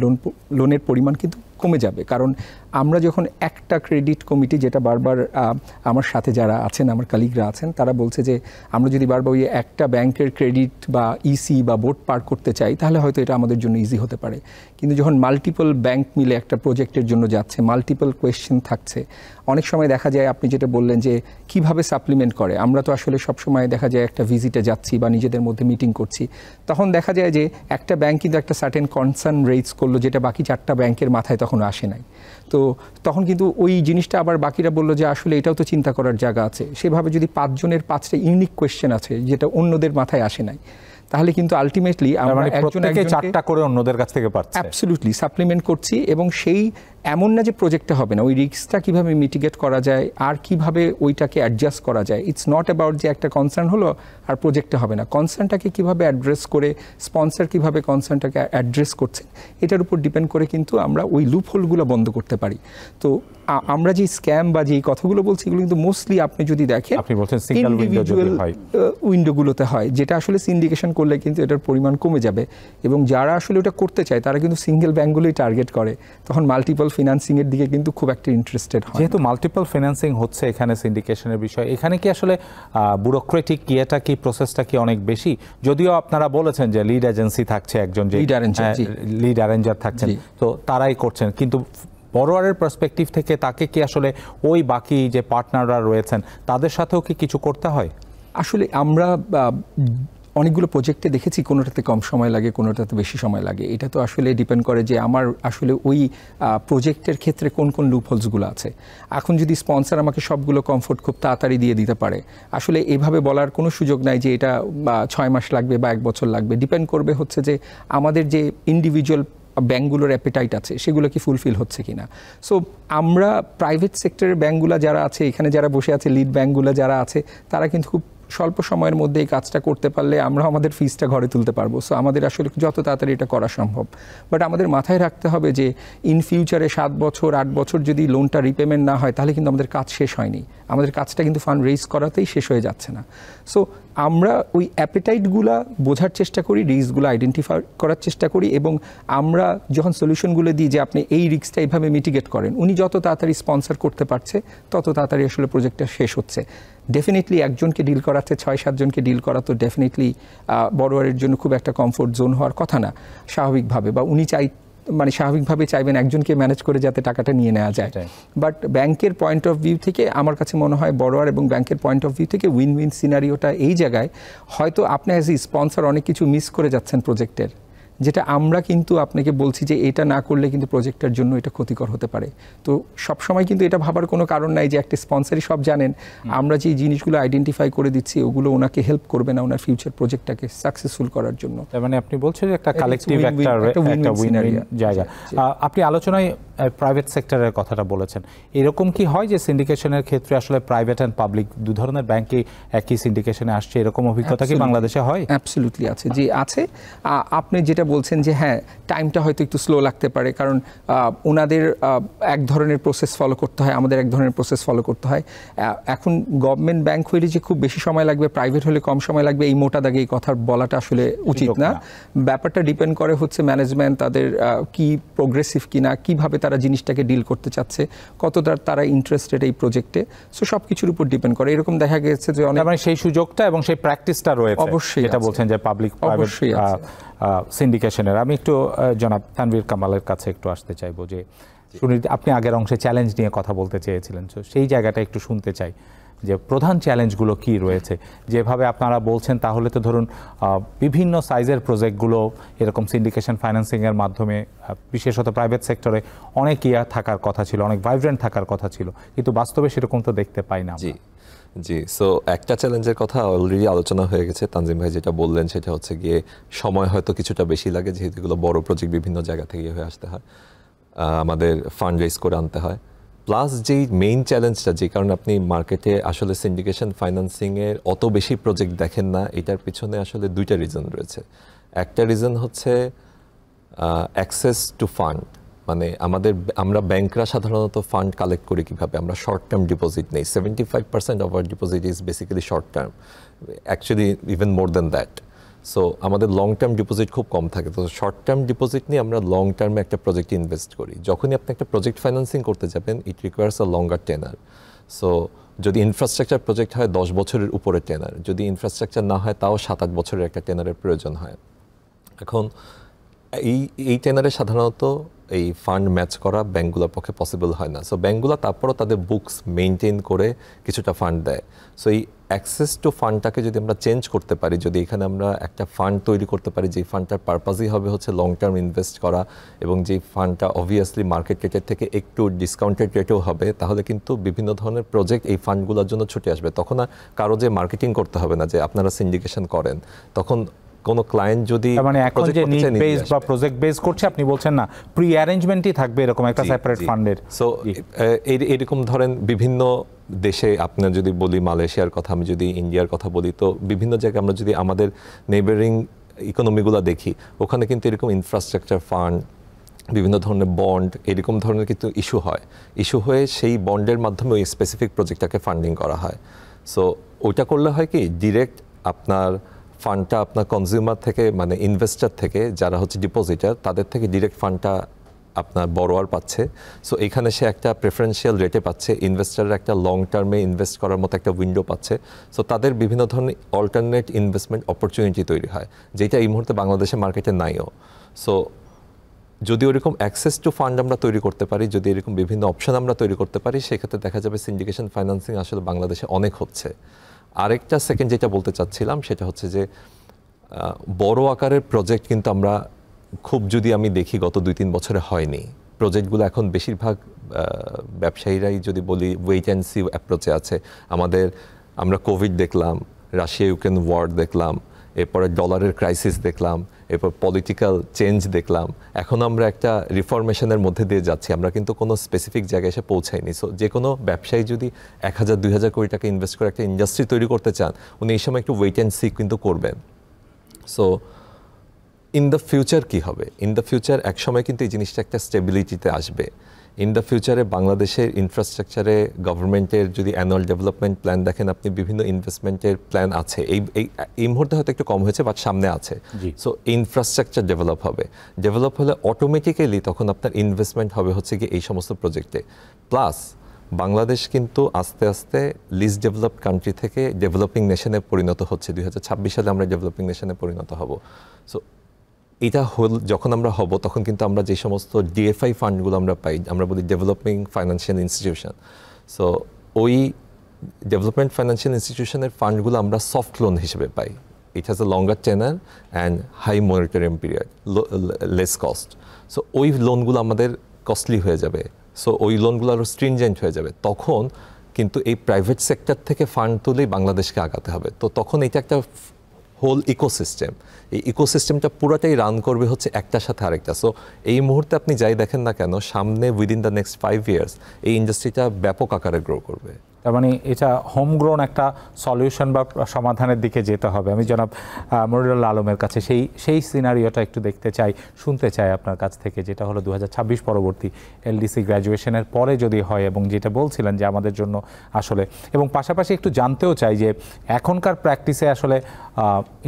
লোনের পরিমাণ কিন্তু কমে যাবে। কারণ আমরা যখন একটা ক্রেডিট কমিটি, যেটা বারবার আমার সাথে যারা আছেন, আমার কালিগরা আছেন, তারা বলছে যে আমরা যদি বারবার ওই একটা ব্যাংকের ক্রেডিট বা ইসি বা বোর্ড পার করতে চাই তাহলে হয়তো এটা আমাদের জন্য ইজি হতে পারে। কিন্তু যখন মাল্টিপল ব্যাংক মিলে একটা প্রজেক্টের জন্য যাচ্ছে, মাল্টিপল কোয়েশ্চেন থাকছে, অনেক সময় দেখা যায় আপনি যেটা বললেন যে কিভাবে সাপ্লিমেন্ট করে, আমরা তো আসলে সবসময় দেখা যায় একটা ভিজিটে যাচ্ছি বা নিজেদের মধ্যে মিটিং করছি, তখন দেখা যায় যে একটা ব্যাংক কিন্তু একটা সার্টেন কনসার্ন রেইজ করলো যেটা বাকি 4টা ব্যাংকের মাথায় তখন আসে নাই। তো তখন কিন্তু ওই জিনিসটা আবার বাকিরা বললো যে আসলে এটাও তো চিন্তা করার জায়গা আছে। সেভাবে যদি 5 জনের 5টা ইউনিক কোয়েশ্চেন আছে যেটা অন্যদের মাথায় আসে নাই, তাহলে কিন্তু আলটিমেটলি আমরা একজনকে 4টা করে অন্যদের কাছ থেকে পাচ্ছি, অ্যাবসলিউটলি সাপ্লিমেন্ট করছি। এবং সেই এমন না যে প্রজেক্টটা হবে না, ওই রিস্কটা কীভাবে মিটিগেট করা যায় আর কিভাবে ওইটাকে অ্যাডজাস্ট করা যায়। ইটস নট অ্যাবাউট যে একটা কনসার্ন হলো আর প্রজেক্টটা হবে না, কনসার্নটাকে কীভাবে অ্যাড্রেস করে, স্পন্সর কীভাবে কনসার্নটাকে অ্যাড্রেস করছে, এটার উপর ডিপেন্ড করে কিন্তু আমরা ওই লুপহোলগুলো বন্ধ করতে পারি। তো আমরা যে স্ক্যাম বা যে কথাগুলো বলছি এগুলো কিন্তু মোস্টলি আপনি যদি দেখেন ইন্ডিভিজুয়াল উইন্ডোগুলোতে হয়, যেটা আসলে সিন্ডিকেশন করলে কিন্তু এটার পরিমাণ কমে যাবে। এবং যারা আসলে ওটা করতে চায় তারা কিন্তু সিঙ্গেল ব্যাংকগুলোই টার্গেট করে, তখন মাল্টিপল ফিনান্সিং এর দিকে কিন্তু খুব একটা ইন্টারেস্টেড হয়। যেহেতু মাল্টিপল ফিনান্সিং হচ্ছে এখানে সিন্ডিকেশনের বিষয়, এখানে কি আসলে ব্যুরোক্রেটিক ইয়েটা কি, প্রসেসটা কি অনেক বেশি? যদিও আপনারা বলেছেন যে লিড এজেন্সি থাকছে, একজন যে লিড অ্যারেঞ্জার থাকছেন, তো তারাই করছেন, কিন্তু বড়োয়ারের পার্সপেক্টিভ থেকে তাকে কি আসলে ওই বাকি যে পার্টনাররা রয়েছেন তাদের সাথেও কি কিছু করতে হয়? আসলে আমরা অনেকগুলো প্রজেক্টে দেখেছি কোনোটাতে কম সময় লাগে, কোনোটাতে বেশি সময় লাগে। এটা তো আসলে ডিপেন্ড করে যে আমার আসলে ওই প্রজেক্টের ক্ষেত্রে কোন কোন লুপহোলসগুলো আছে। এখন যদি স্পন্সর আমাকে সবগুলো কমফোর্ট খুব তাড়াতাড়ি দিয়ে দিতে পারে, আসলে এভাবে বলার কোনো সুযোগ নাই যে এটা 6 মাস লাগবে বা 1 বছর লাগবে। ডিপেন্ড করবে হচ্ছে যে আমাদের যে ইন্ডিভিজুয়াল ব্যাঙ্কগুলোর অ্যাপেটাইট আছে সেগুলো কি ফুলফিল হচ্ছে কিনা। সো আমরা প্রাইভেট সেক্টরের ব্যাঙ্কগুলো যারা আছে, এখানে যারা বসে আছে লিড ব্যাঙ্কগুলো যারা আছে, তারা কিন্তু খুব স্বল্প সময়ের মধ্যে এই কাজটা করতে পারলে আমরা আমাদের ফিসটা ঘরে তুলতে পারবো। সো আমাদের আসলে যত তাড়াতাড়ি এটা করা সম্ভব। বাট আমাদের মাথায় রাখতে হবে যে ইন ফিউচারে 7 বছর 8 বছর যদি লোনটা রিপেমেন্ট না হয় তাহলে কিন্তু আমাদের কাজ শেষ হয়নি, আমাদের কাজটা কিন্তু ফান্ড রেইজ করাতেই শেষ হয়ে যাচ্ছে না। সো আমরা ওই অ্যাপেটাইটগুলো বোঝার চেষ্টা করি, রিস্কগুলো আইডেন্টিফাই করার চেষ্টা করি, এবং আমরা যখন সলিউশনগুলো দিই যে আপনি এই রিস্কটা এইভাবে মিটিগেট করেন, উনি যত তাড়াতাড়ি স্পন্সর করতে পারছে তত তাড়াতাড়ি আসলে প্রজেক্টটা শেষ হচ্ছে। ডেফিনেটলি একজনকে ডিল করাতে 6-7 জনকে ডিল করা তো ডেফিনেটলি বড়োয়ারের জন্য খুব একটা কমফোর্ট জোন হওয়ার কথা না স্বাভাবিকভাবে, বা উনি স্বাভাবিকভাবে চাইবেন একজনকে ম্যানেজ করে যাতে টাকাটা নিয়ে নেওয়া যায়। বাট ব্যাংকের পয়েন্ট অফ ভিউ থেকে আমার কাছে মনে হয় বড়োয়ার এবং ব্যাংকের পয়েন্ট অফ ভিউ থেকে উইন উইন সিনারিওটা এই জায়গায়, হয়তো আপনি অ্যাজ এ স্পন্সর অনেক কিছু মিস করে যাচ্ছেন প্রজেক্টের, যেটা আমরা কিন্তু আপনাকে বলছি যে এটা না করলে কিন্তু প্রজেক্টের জন্য এটা ক্ষতিকর হতে পারে। তো সবসময় কিন্তু এটা ভাবার কোনো কারণ নাই যে একটা স্পন্সরই সব জানেন, আমরা যে জিনিসগুলো আইডেন্টিফাই করে দিচ্ছি ওগুলো ওনাকে হেল্প করবে না ওনার ফিউচার প্রজেক্টটাকে সাকসেসফুল করার জন্য। তার মানে আপনি বলছেন যে একটা কালেকটিভ একটা উইন উইন জায়গা। আপনি আলোচনায় প্রাইভেট সেক্টরের কথাটা বলেছেন, এরকম কি হয় যে সিন্ডিকেশনের ক্ষেত্রে আসলে প্রাইভেট অ্যান্ড পাবলিক দু ধরনের ব্যাংকই একই সিন্ডিকেশনে আসছে, এরকম অভিজ্ঞতা কি বাংলাদেশে হয়? অ্যাবসলিউটলি আছে, যে আছে। আপনি যেটা বলছেন যে হ্যাঁ টাইমটা হয়তো একটু স্লো লাগতে পারে, কারণ ওনাদের এক ধরনের প্রসেস ফলো করতে হয়, আমাদের এক ধরনের প্রসেস ফলো করতে হয়। এখন গভর্নমেন্ট ব্যাংক হইলে যে খুব বেশি সময় লাগবে, প্রাইভেট হলে কম সময় লাগবে, এই মোটা দাগে এই কথা বলাটা আসলে উচিত না। ব্যাপারটা ডিপেন্ড করে হচ্ছে ম্যানেজমেন্ট তাদের কি প্রোগ্রেসিভ কিনা, কিভাবে তারা জিনিসটাকে ডিল করতে চাচ্ছে, কতটা তারা ইন্টারেস্টেড এই প্রজেক্টে। সো সব কিছুর উপর ডিপেন্ড করে। এরকম দেখা গেছে যে অনেক সেই সুযোগটা এবং সেই প্র্যাকটিসটা রয়েছে, অবশ্যই এটা বলছেন যে পাবলিক প্রাইভেট সিন্ডিকেশনের। আমি একটু জনাব তানভীর কামালের কাছে একটু আসতে চাইবো, যে আপনি আগের অংশে চ্যালেঞ্জ নিয়ে কথা বলতে চেয়েছিলেন, সেই জায়গাটা একটু শুনতে চাই যে প্রধান চ্যালেঞ্জগুলো কি রয়েছে? যেভাবে আপনারা বলছেন তাহলে তো ধরুন বিভিন্ন সাইজের প্রজেক্টগুলো এরকম সিন্ডিকেশন ফাইন্যান্সিংয়ের মাধ্যমে বিশেষত প্রাইভেট সেক্টরে অনেক থাকার কথা ছিল, অনেক ভাইব্রেন্ট থাকার কথা ছিল, কিন্তু বাস্তবে সেরকম তো দেখতে পাই না। জি, সো একটা চ্যালেঞ্জের কথা অলরেডি আলোচনা হয়ে গেছে। তানজিম ভাই যেটা বললেন সেটা হচ্ছে গিয়ে সময় হয়তো কিছুটা বেশি লাগে, যেহেতু এগুলো বড় প্রজেক্ট, বিভিন্ন জায়গা থেকে হয়ে আসতে হয়, আমাদের ফান্ড রেজ করে আনতে হয়। প্লাস যেই মেইন চ্যালেঞ্জটা, যে কারণে আপনি মার্কেটে আসলে সিন্ডিকেশন ফাইন্যান্সিংয়ের অত বেশি প্রজেক্ট দেখেন না, এটার পিছনে আসলে দুইটা রিজন রয়েছে। একটা রিজন হচ্ছে অ্যাক্সেস টু ফান্ড, মানে আমরা ব্যাংকরা সাধারণত ফান্ড কালেক্ট করি কীভাবে? আমরা শর্ট টার্ম ডিপোজিট নেই। 75% of our deposit is basically short term, actually even more than that. So আমাদের লং টার্ম ডিপোজিট খুব কম থাকে। তো শর্ট টার্ম ডিপোজিট নিয়ে আমরা লং টার্মে একটা প্রজেক্টে ইনভেস্ট করি। যখনই আপনি একটা প্রজেক্ট ফাইন্যান্সিং করতে যাবেন, it requires a longer টেনার। So যদি ইনফ্রাস্ট্রাকচার প্রজেক্ট হয় 10 বছরের উপরে টেনার, যদি ইনফ্রাস্ট্রাকচার না হয় তাও 7-8 বছরের একটা টেনারের প্রয়োজন হয়। এখন এই টেনারে সাধারণত এই ফান্ড ম্যাচ করা ব্যাঙ্কগুলোর পক্ষে পসিবল হয় না। সো ব্যাঙ্কগুলো তারপরও তাদের বুকস মেনটেন করে কিছুটা ফান্ড দেয়। সো এই অ্যাক্সেস টু ফান্ডটাকে যদি আমরা চেঞ্জ করতে পারি, যদি এখানে আমরা একটা ফান্ড তৈরি করতে পারি যেই ফান্ডটার পারপাসই হবে হচ্ছে লং টার্ম ইনভেস্ট করা, এবং যেই ফান্ডটা অবভিয়াসলি মার্কেট রেটের থেকে একটু ডিসকাউন্টেড রেটেও হবে, তাহলে কিন্তু বিভিন্ন ধরনের প্রজেক্ট এই ফান্ডগুলোর জন্য ছুটে আসবে। তখন আর কারো যে মার্কেটিং করতে হবে না যে আপনারা সিন্ডিকেশন করেন, তখন কোনো ক্লায়েন্ট যদি মানে এখন যে নিড বেস বা প্রজেক্ট বেস করছে, আপনি বলছেন না প্রি অ্যারেঞ্জমেন্টই থাকবে এরকম একটা সেপারেট ফান্ডের। সো এরকম ধরেন বিভিন্ন দেশে, আপনার যদি বলি মালয়েশিয়ার কথা, আমি যদি ইন্ডিয়ার কথা বলি, তো বিভিন্ন জায়গায় আমরা যদি আমাদের নেইবারিং ইকোনমিগুলো দেখি, ওখানে কিন্তু এরকম ইনফ্রাস্ট্রাকচার ফান্ড, বিভিন্ন ধরনের বন্ড, এরকম ধরনের কিন্তু ইস্যু হয়ে সেই বন্ডের মাধ্যমে ওই স্পেসিফিক প্রজেক্টটাকে ফান্ডিং করা হয়। সো ওইটা করলে হয় কি, ডিরেক্ট আপনার ফান্ডটা আপনার কনজিউমার থেকে, মানে ইনভেস্টার থেকে, যারা হচ্ছে ডিপোজিটার, তাদের থেকে ডিরেক্ট ফান্ডটা আপনার বড়োয়ার পাচ্ছে। সো এখানে সে একটা প্রেফারেন্সিয়াল রেটে পাচ্ছে, ইনভেস্টাররা একটা লং টার্মে ইনভেস্ট করার মতো একটা উইন্ডো পাচ্ছে। সো তাদের বিভিন্ন ধরনের অল্টারনেট ইনভেস্টমেন্ট অপরচুনিটি তৈরি হয়, যেটা এই মুহূর্তে বাংলাদেশের মার্কেটে নাইও। সো যদি ওরকম অ্যাক্সেস টু ফান্ড আমরা তৈরি করতে পারি, যদি এরকম বিভিন্ন অপশন আমরা তৈরি করতে পারি, সেক্ষেত্রে দেখা যাবে সিন্ডিকেশন ফাইন্যান্সিং আসলে বাংলাদেশে অনেক হচ্ছে। আরেকটা সেকেন্ড যেটা বলতে চাচ্ছিলাম সেটা হচ্ছে যে বড় আকারের প্রজেক্ট কিন্তু আমরা খুব, যদি আমি দেখি গত 2-3 বছরে হয়নি। প্রজেক্টগুলো এখন বেশিরভাগ ব্যবসায়ীরাই যদি বলি ওয়েট অ্যান্ড সি অ্যাপ্রোচে আছে। আমরা কোভিড দেখলাম, রাশিয়া ইউক্রেন ওয়ার দেখলাম, এরপরে ডলারের ক্রাইসিস দেখলাম, এরপর পলিটিক্যাল চেঞ্জ দেখলাম, এখন আমরা একটা রিফরমেশনের মধ্যে দিয়ে যাচ্ছি। আমরা কিন্তু কোনো স্পেসিফিক জায়গায় এসে পৌঁছাইনি। সো যে কোনো ব্যবসায়ী যদি 1000-2000 কোটি টাকা ইনভেস্ট করে একটা ইন্ডাস্ট্রি তৈরি করতে চান, উনি এই সময় একটু ওয়েট অ্যান্ড সি কিন্তু করবেন। সো ইন দ্য ফিউচার কী হবে? ইন দ্য ফিউচার একসময় কিন্তু এই জিনিসটা একটা স্টেবিলিটিতে আসবে। ইন দ্য ফিউচারে বাংলাদেশের ইনফ্রাস্ট্রাকচারে গভর্নমেন্টের যদি অ্যানুয়াল ডেভেলপমেন্ট প্ল্যান দেখেন আপনি, বিভিন্ন ইনভেস্টমেন্টের প্ল্যান আছে। এই মুহূর্তে হয়তো একটু কম হয়েছে, বাট সামনে আছে। সো ইনফ্রাস্ট্রাকচার ডেভেলপ হলে অটোমেটিক্যালি তখন আপনার ইনভেস্টমেন্ট হবে হচ্ছে কি এই সমস্ত প্রজেক্টে। প্লাস বাংলাদেশ কিন্তু আস্তে আস্তে লিস্ট ডেভেলপড কান্ট্রি থেকে ডেভেলপিং নেশনে পরিণত হচ্ছে। 2026 সালে আমরা ডেভেলপিং নেশনে পরিণত হব। সো এটা যখন আমরা হব, তখন কিন্তু আমরা যে সমস্ত ডিএফআই ফান্ডগুলো আমরা পাই, আমরা বলি ডেভেলপিং ফাইন্যান্সিয়াল ইনস্টিটিউশন। সো ওই ডেভেলপমেন্ট ফাইন্যান্সিয়াল ইনস্টিটিউশনের ফান্ডগুলো আমরা সফট লোন হিসেবে পাই। It has a longer tenure and high monitoring period, less cost. So ওই লোনগুলো আমাদের কস্টলি হয়ে যাবে। সো ওই লোনগুলো আরও স্ট্রিনজেন্ট হয়ে যাবে। তখন কিন্তু এই প্রাইভেট সেক্টর থেকে ফান্ড তুলেই বাংলাদেশকে আগাতে হবে। তো তখন এটা একটা হোল ইকোসিস্টেম, এই ইকোসিস্টেমটা পুরোটাই রান করবে হচ্ছে একটার সাথে আরেকটা। সো এই মুহূর্তে আপনি যাই দেখেন না কেন, সামনে উইদিন দ্য নেক্সট 5 years এই ইন্ডাস্ট্রিটা ব্যাপক আকারে গ্রো করবে। তার মানে এটা হোমগ্রোন একটা সলিউশন বা সমাধানের দিকে যেতে হবে। আমি জনাব মনিরুল আলমের কাছে সেই সিনারিওটা একটু দেখতে চাই, শুনতে চাই আপনার কাছ থেকে, যেটা হলো 2026 পরবর্তী এলডিসি গ্র্যাজুয়েশনের পরে যদি হয়, এবং যেটা বলছিলেন যে আমাদের জন্য আসলে, এবং পাশাপাশি একটু জানতেও চাই যে এখনকার প্র্যাকটিসে আসলে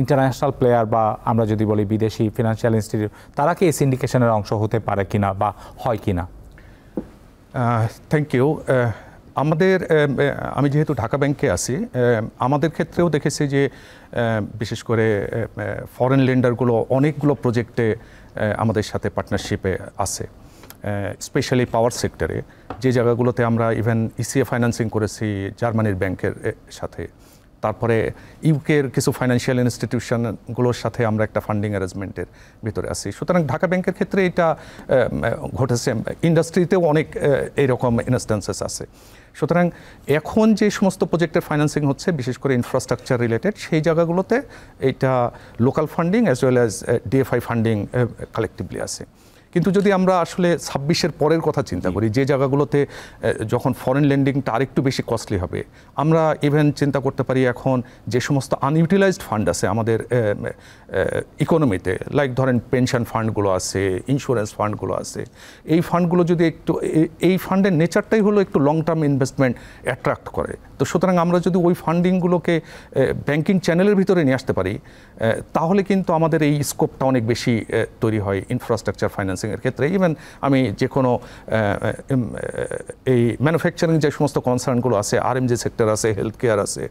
ইন্টারন্যাশনাল প্লেয়ার বা আমরা যদি বলি বিদেশি ফিনান্সিয়াল ইনস্টিটিউট, তারা কি এই সিন্ডিকেশনের অংশ হতে পারে কিনা বা হয় কিনা? Thank you. আমি যেহেতু ঢাকা ব্যাংকে আছি, আমাদের ক্ষেত্রেও দেখেছি যে বিশেষ করে ফরেন লেন্ডারগুলো অনেকগুলো প্রজেক্টে আমাদের সাথে পার্টনারশিপে আছে। স্পেশালি পাওয়ার সেক্টরে, যে জায়গাগুলোতে আমরা ইভেন ইসিএ ফাইন্যান্সিং করেছি জার্মানির ব্যাংকের সাথে, তারপরে ইউকের কিছু ফাইন্যান্সিয়াল ইনস্টিটিউশনগুলোর সাথে আমরা একটা ফান্ডিং অ্যারেঞ্জমেন্টের ভিতরে আছি। সুতরাং ঢাকা ব্যাংকের ক্ষেত্রে এটা ঘটেছে, ইন্ডাস্ট্রিতেও অনেক এইরকম ইনস্ট্যান্সেস আছে। সুতরাং এখন যে সমস্ত প্রজেক্টের ফাইন্যান্সিং হচ্ছে বিশেষ করে ইনফ্রাস্ট্রাকচার রিলেটেড, সেই জায়গাগুলোতে এইটা local funding as well as DFI funding collectively আছে। কিন্তু যদি আমরা আসলে 26-এর পরের কথা চিন্তা করি, যে জায়গাগুলোতে যখন ফরেন লেন্ডিংটা আরেকটু বেশি কস্টলি হবে, আমরা ইভেন চিন্তা করতে পারি এখন যে সমস্ত আনইউটিলাইজড ফান্ড আছে আমাদের ইকোনমিতে, লাইক ধরেন পেনশন ফান্ডগুলো আছে, ইন্স্যুরেন্স ফান্ডগুলো আছে, এই ফান্ডগুলো যদি একটু, এই ফান্ডের নেচারটাই হলো একটু লং টার্ম ইনভেস্টমেন্ট অ্যাট্রাক্ট করে। তো সুতরাং আমরা যদি ওই ফান্ডিংগুলোকে ব্যাংকিং চ্যানেলের ভিতরে নিয়ে আসতে পারি, তাহলে কিন্তু আমাদের এই স্কোপটা অনেক বেশি তৈরি হয় ইনফ্রাস্ট্রাকচার ফাইন্যান্সিংয়ের ক্ষেত্রে। ইভেন আমি যে কোনো এই ম্যানুফ্যাকচারিং যে সমস্ত কনসার্নগুলো আছে, আরএমজি সেক্টর আছে, হেলথ কেয়ার আছে,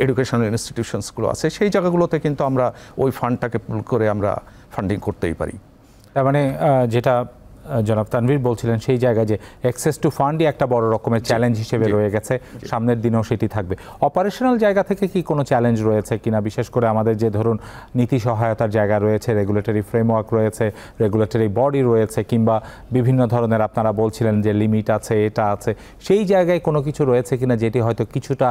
এডুকেশনাল ইনস্টিটিউশনসগুলো আছে, সেই জায়গাগুলোতে কিন্তু আমরা ওই ফান্ডটাকে পুল করে আমরা ফান্ডিং করতেই পারি। তার মানে যেটা জনাব তানভীর বলছিলেন, সেই জায়গায় যে অ্যাক্সেস টু ফান্ডই একটা বড় রকমের চ্যালেঞ্জ হিসেবে রয়ে গেছে, সামনের দিনেও সেটি থাকবে। অপারেশনাল জায়গা থেকে কি কোনো চ্যালেঞ্জ রয়েছে কিনা, বিশেষ করে আমাদের যে ধরুন নীতি সহায়তার জায়গা রয়েছে, রেগুলেটরি ফ্রেমওয়ার্ক রয়েছে, রেগুলেটরি বডি রয়েছে, কিংবা বিভিন্ন ধরনের আপনারা বলছিলেন যে লিমিট আছে, এটা আছে, সেই জায়গায় কোনো কিছু রয়েছে কিনা যেটি হয়তো কিছুটা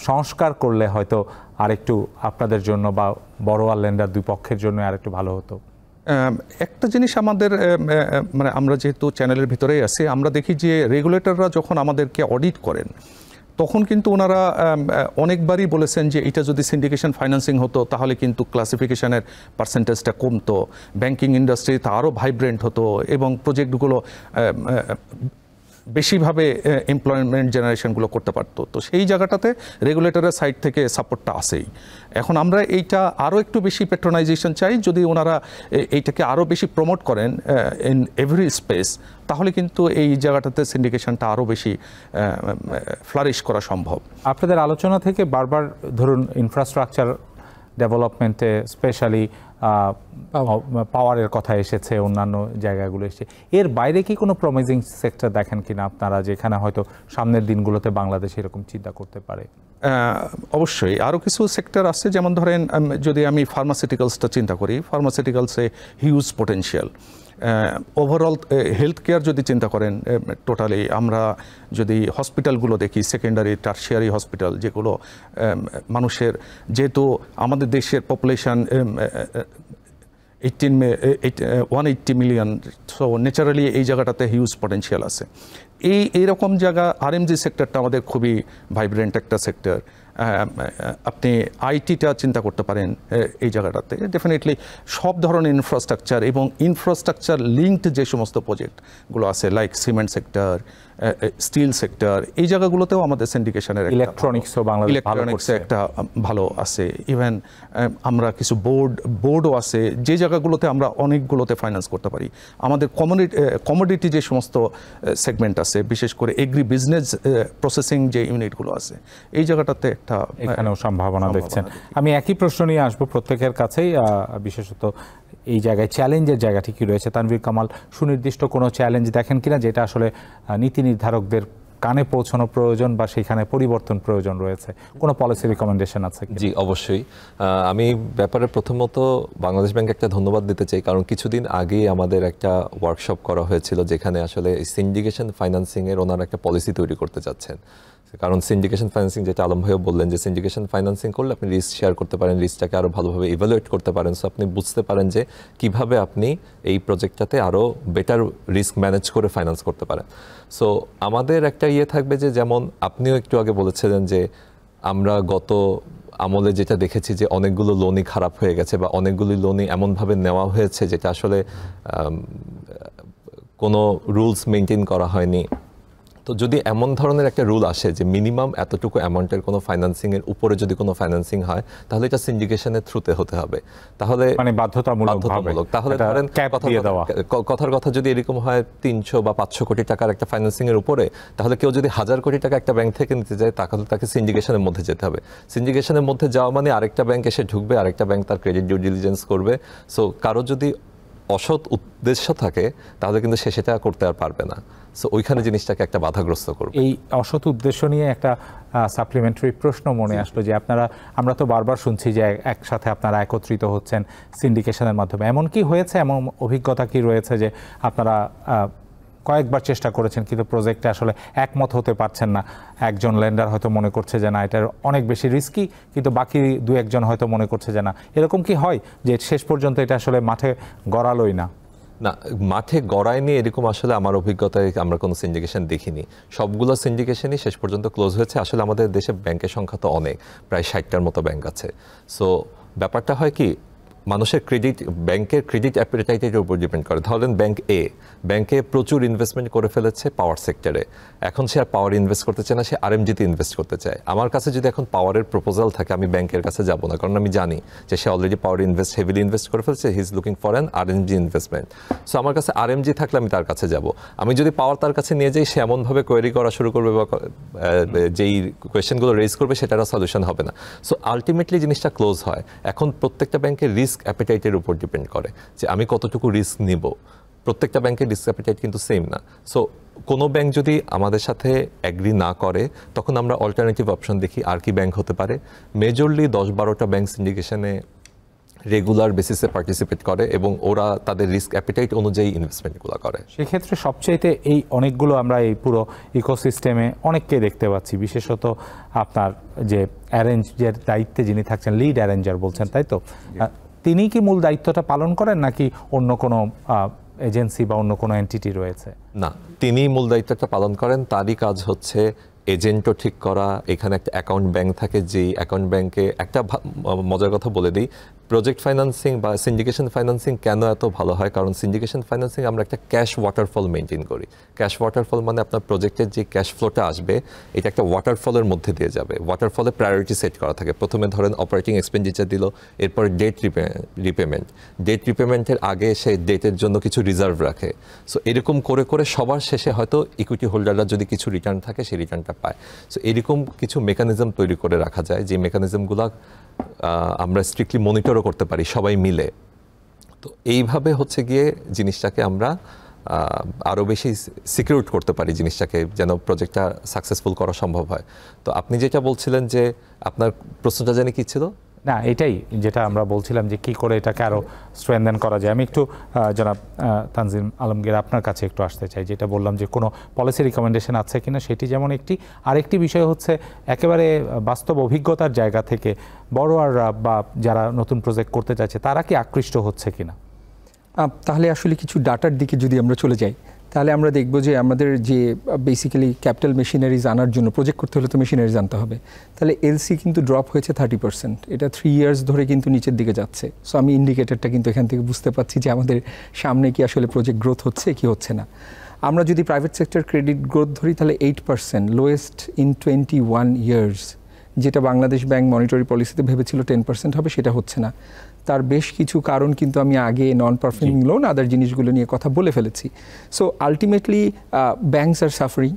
সংস্কার করলে হয়তো আরেকটু আপনাদের জন্য বা বড়োয়ার লেন্ডার দুই পক্ষের জন্য আরেকটু ভালো হতো? একটা জিনিস আমাদের, মানে আমরা যেহেতু চ্যানেলের ভিতরেই আছি, আমরা দেখি যে রেগুলেটররা যখন আমাদেরকে অডিট করেন, তখন কিন্তু ওনারা অনেকবারই বলেছেন যে এটা যদি সিন্ডিকেশন ফাইন্যান্সিং হতো তাহলে কিন্তু ক্লাসিফিকেশনের পার্সেন্টেজটা কমতো, ব্যাংকিং ইন্ডাস্ট্রিতে আরও ভাইব্রেন্ট হতো এবং প্রজেক্টগুলো বেশিভাবে এমপ্লয়মেন্ট জেনারেশনগুলো করতে পারতো। তো সেই জায়গাটাতে রেগুলেটরের সাইড থেকে সাপোর্টটা আসেই। এখন আমরা এইটা আরও একটু বেশি পেট্রোনাইজেশন চাই, যদি ওনারা এইটাকে আরও বেশি প্রমোট করেন ইন এভরি স্পেস, তাহলে কিন্তু এই জায়গাটাতে সিন্ডিকেশনটা আরও বেশি ফ্লারিশ করা সম্ভব। আপনাদের আলোচনা থেকে বারবার ধরুন ইনফ্রাস্ট্রাকচার ডেভেলপমেন্টে স্পেশালি পাওয়ারের কথা এসেছে, অন্যান্য জায়গাগুলো এসেছে, এর বাইরে কি কোনো প্রমিজিং সেক্টর দেখেন কিনা আপনারা, যেখানে হয়তো সামনের দিনগুলোতে বাংলাদেশ এরকম চিন্তা করতে পারে? অবশ্যই আরও কিছু সেক্টর আছে, যেমন ধরেন যদি আমি ফার্মাসিউটিক্যালসটা চিন্তা করি, ফার্মাসিউটিক্যালসে huge potential. Overall health care যদি চিন্তা করেন, টোটালি আমরা যদি হসপিটালগুলো দেখি, সেকেন্ডারি টারশিয়ারি হসপিটাল, যেগুলো মানুষের, যেহেতু আমাদের দেশের পপুলেশন 180 মিলিয়ন, সো ন্যাচারালি এই জায়গাটাতে হিউজ পটেনশিয়াল আছে। এইরকম জায়গা আরএমজি সেক্টরটা আমাদের খুবই ভাইব্রেন্ট একটা সেক্টর। আপনি আইটিটা চিন্তা করতে পারেন এই জায়গাটাতে। ডেফিনেটলি সব ধরনের ইনফ্রাস্ট্রাকচার এবং ইনফ্রাস্ট্রাকচার লিঙ্কড যে সমস্ত প্রজেক্টগুলো আছে, like cement sector, still sector, এই জায়গাগুলোতেও আমাদের সিন্ডিকেশনের ইলেকট্রনিক্সে একটা ভালো আছে। ইভেন আমরা কিছু বোর্ডও আছে, যে জায়গাগুলোতে আমরা অনেকগুলোতে ফাইন্যান্স করতে পারি। আমাদের কমোডিটি যে সমস্ত সেগমেন্ট আছে, বিশেষ করে এগ্রি বিজনেস প্রসেসিং যে ইউনিটগুলো আছে, এই জায়গাটাতে একটা এখানেও সম্ভাবনা দেখছেন। আমি একই প্রশ্ন নিয়ে আসবো প্রত্যেকের কাছেই, বিশেষত এই জায়গায় চ্যালেঞ্জের জায়গাটি কি রয়েছে। তানভীর কামাল, সুনির্দিষ্ট কোনো চ্যালেঞ্জ দেখেন কিনা যেটা আসলে নীতি নির্ধারকদের কানে পৌঁছানো প্রয়োজন বা সেখানে পরিবর্তন প্রয়োজন রয়েছে? কোনো পলিসি রিকমেন্ডেশন আছে? জি, অবশ্যই। আমি ব্যাপারে প্রথমত বাংলাদেশ ব্যাংক একটা ধন্যবাদ দিতে চাই, কারণ কিছুদিন আগে আমাদের একটা ওয়ার্কশপ করা হয়েছিল যেখানে আসলে সিন্ডিকেশন ফাইন্যান্সিংয়ের ওনারা একটা পলিসি তৈরি করতে যাচ্ছেন। কারণ সিন্ডিকেশন ফাইন্যান্সিং, যেটা আলম ভাইও বললেন, যে সিন্ডিকেশন ফাইন্যান্সিং করলে আপনি রিস্ক শেয়ার করতে পারেন, রিস্কটাকে আরও ভালোভাবে ইভ্যালুয়েট করতে পারেন, সো আপনি বুঝতে পারেন যে কিভাবে আপনি এই প্রজেক্টটাতে আরও বেটার রিস্ক ম্যানেজ করে ফাইন্যান্স করতে পারেন। সো আমাদের একটা থাকবে যে, যেমন আপনিও একটু আগে বলেছিলেন যে আমরা গত আমলে যেটা দেখেছি যে অনেকগুলো লোনই খারাপ হয়ে গেছে বা অনেকগুলি লোনই এমনভাবে নেওয়া হয়েছে যেটা আসলে কোনো রুলস মেনটেন করা হয়নি। তো যদি এমন ধরনের একটা রুল আসে যে মিনিমাম এতটুকু অ্যামাউন্টের কোনো ফাইন্যান্সিংয়ের উপরে যদি কোনো ফাইন্যান্সিং হয়, তাহলে এটা সিন্ডিকেশনের থ্রুতে হতে হবে। তাহলে মানে বাধ্যতামূলক। তাহলে ধরেন কথার কথা যদি এরকম হয় 300 বা 500 কোটি টাকার একটা ফাইন্যান্সিংয়ের উপরে, তাহলে কেউ যদি 1000 কোটি টাকা একটা ব্যাংক থেকে নিতে যায়, তাহলে তাকে সিন্ডিকেশনের মধ্যে যেতে হবে। সিন্ডিকেশনের মধ্যে যাওয়া মানে আরেকটা ব্যাংক এসে ঢুকবে, আরেকটা ব্যাংক তার ক্রেডিট ডিউ ডিলিজেন্স করবে। সো কারো যদি অসৎ উদ্দেশ্য থাকে তাহলে কিন্তু সে সেটা করতে আর পারবে না। সো ওইখানে জিনিসটাকে একটা বাধাগ্রস্ত করবে। এই অসৎ উদ্দেশ্য নিয়ে একটা সাপ্লিমেন্টারি প্রশ্ন মনে আসলো যে আমরা তো বারবার শুনছি যে একসাথে আপনারা একত্রিত হচ্ছেন সিন্ডিকেশনের মাধ্যমে, এমন কি হয়েছে, এমন অভিজ্ঞতা কি রয়েছে যে আপনারা কয়েকবার চেষ্টা করেছেন কিন্তু প্রজেক্টে আসলে একমত হতে পারছেন না? একজন লেন্ডার হয়তো মনে করছে যে না এটার অনেক বেশি রিস্কি, কিন্তু বাকি দু একজন হয়তো মনে করছে যে না। এরকম কি হয় যে শেষ পর্যন্ত এটা আসলে মাঠে গড়ালোই না? না, মাঠে গড়ায়নি এরকম আসলে আমার অভিজ্ঞতায় আমরা কোনো সিন্ডিকেশন দেখিনি। সবগুলো সিন্ডিকেশনই শেষ পর্যন্ত ক্লোজ হয়েছে। আসলে আমাদের দেশে ব্যাংকের সংখ্যা তো অনেক, প্রায় 60টার মতো ব্যাংক আছে। সো ব্যাপারটা হয় কি, মানুষের ব্যাংকের ক্রেডিট অ্যাপিটাইটের উপর ডিপেন্ড করে। ধরেন ব্যাংকে প্রচুর ইনভেস্টমেন্ট করে ফেলেছে পাওয়ার সেক্টরে, এখন সে আর পাওয়ার ইনভেস্ট করতে চায় না, সে আরএমজিতে ইনভেস্ট করতে চায়। আমার কাছে যদি এখন পাওয়ারের প্রপোজাল থাকে, আমি ব্যাংকের কাছে যাব না, কারণ আমি জানি যে সে অলরেডি পাওয়ার হেভিলি ইনভেস্ট করে ফেলছে, he is looking for an RMG investment. So আমার কাছে আরএমজি থাকলে আমি তার কাছে যাব। আমি যদি পাওয়ার তার কাছে নিয়ে যাই, সে এমনভাবে কোয়েরি করা শুরু করবে বা যেই কোয়েশ্চেনগুলো রেজ করবে সেটার সলিউশন হবে না। সো আলটিমেটলি জিনিসটা ক্লোজ হয়। এখন প্রত্যেকটা ব্যাংকের রিস্ক অ্যাপিটাইটের উপর ডিপেন্ড করে যে আমি কতটুকু রিস্ক নিব। প্রত্যেকটা ব্যাংকের রিস্ক অ্যাপিটাইট কিন্তু সেম না। সো কোনো ব্যাংক যদি আমাদের সাথে অ্যাগ্রি না করে, তখন আমরা অল্টারনেটিভ অপশন দেখি আর কি ব্যাংক হতে পারে। মেজরলি 10-12টা ব্যাংক সিন্ডিকেশনে রেগুলার বেসিসে পার্টিসিপেট করে এবং ওরা তাদের রিস্ক অ্যাপিটাইট অনুযায়ী ইনভেস্টমেন্টগুলো করে। সেক্ষেত্রে সবচাইতে এই অনেকগুলো আমরা এই পুরো ইকোসিস্টেমে অনেককে দেখতে পাচ্ছি, বিশেষত আপনার যে অ্যারেঞ্জের দায়িত্বে যিনি থাকছেন, লিড অ্যারেঞ্জার বলছেন, তাই তো? তিনি কি মূল দায়িত্বটা পালন করেন নাকি অন্য কোনো এজেন্সি বা অন্য কোনো এন্টিটি রয়েছে? না, তিনি মূল দায়িত্বটা পালন করেন। তারই কাজ হচ্ছে এজেন্টও ঠিক করা। এখানে একটা অ্যাকাউন্ট ব্যাংক থাকে, যেই অ্যাকাউন্ট ব্যাংকে একটা মজার কথা বলে দিই, প্রজেক্ট ফাইন্যান্সিং বা সিন্ডিকেশন ফাইন্যান্সিং কেন এত ভালো হয়, কারণ সিন্ডিকেশন ফাইন্যান্সিং আমরা একটা ক্যাশ ওয়াটারফল মেনটেন করি। ক্যাশ ওয়াটারফল মানে আপনার প্রজেক্টের যে ক্যাশ ফ্লোটা আসবে, এটা একটা ওয়াটারফলের মধ্যে দিয়ে যাবে। ওয়াটারফলে প্রায়োরিটি সেট করা থাকে। প্রথমে ধরেন অপারেটিং এক্সপেন্ডিচার দিল, এরপর ডেট রিপেমেন্টের আগে সে ডেটের জন্য কিছু রিজার্ভ রাখে। সো এরকম করে করে সবার শেষে হয়তো ইকুইটি হোল্ডাররা যদি কিছু রিটার্ন থাকে, সেই রিটার্নটা পায়। সো এরকম কিছু মেকানিজম তৈরি করে রাখা যায়, যে মেকানিজমগুলো আমরা স্ট্রিক্টলি মনিটরও করতে পারি সবাই মিলে। তো এইভাবে হচ্ছে গিয়ে জিনিসটাকে আমরা আরও বেশি সিকিউর করতে পারি জিনিসটাকে, যেন প্রজেক্টটা সাকসেসফুল করা সম্ভব হয়। তো আপনি যেটা বলছিলেন যে আপনার প্রশ্নটা জানি কি ছিল? না, এটাই যেটা আমরা বলছিলাম যে কি করে এটাকে আরও স্ট্রেনদেন করা যায়। আমি একটু জনাব তানজিম আলমগীর আপনার কাছে একটু আসতে চাই। যেটা বললাম যে কোনো পলিসি রিকমেন্ডেশন আছে কিনা, সেটি যেমন একটি। আরেকটি বিষয় হচ্ছে একেবারে বাস্তব অভিজ্ঞতার জায়গা থেকে বড়োয়াররা বা যারা নতুন প্রজেক্ট করতে চাইছে তারা কি আকৃষ্ট হচ্ছে কিনা? তাহলে আসলে কিছু ডাটার দিকে যদি আমরা চলে যাই, তাহলে আমরা দেখব যে আমাদের যে বেসিক্যালি ক্যাপিটাল মেশিনারিজ আনার জন্য, প্রজেক্ট করতে হলে তো মেশিনারিজ আনতে হবে, তাহলে এলসি কিন্তু ড্রপ হয়েছে 30%। এটা 3 ইয়ার্স ধরে কিন্তু নিচের দিকে যাচ্ছে। সো আমি ইন্ডিকেটরটা কিন্তু এখান থেকে বুঝতে পারছি যে আমাদের সামনে কি আসলে প্রজেক্ট গ্রোথ হচ্ছে কি হচ্ছে না। আমরা যদি প্রাইভেট সেক্টর ক্রেডিট গ্রোথ ধরি, তাহলে 8%, লোয়েস্ট ইন 21 ইয়ার্স। যেটা বাংলাদেশ ব্যাংক মনিটরি পলিসিতে ভেবেছিল 10% হবে, সেটা হচ্ছে না। তার বেশ কিছু কারণ কিন্তু আমি আগে নন পারফর্মিং লোন আদার জিনিসগুলো নিয়ে কথা বলে ফেলেছি। So ultimately banks are suffering.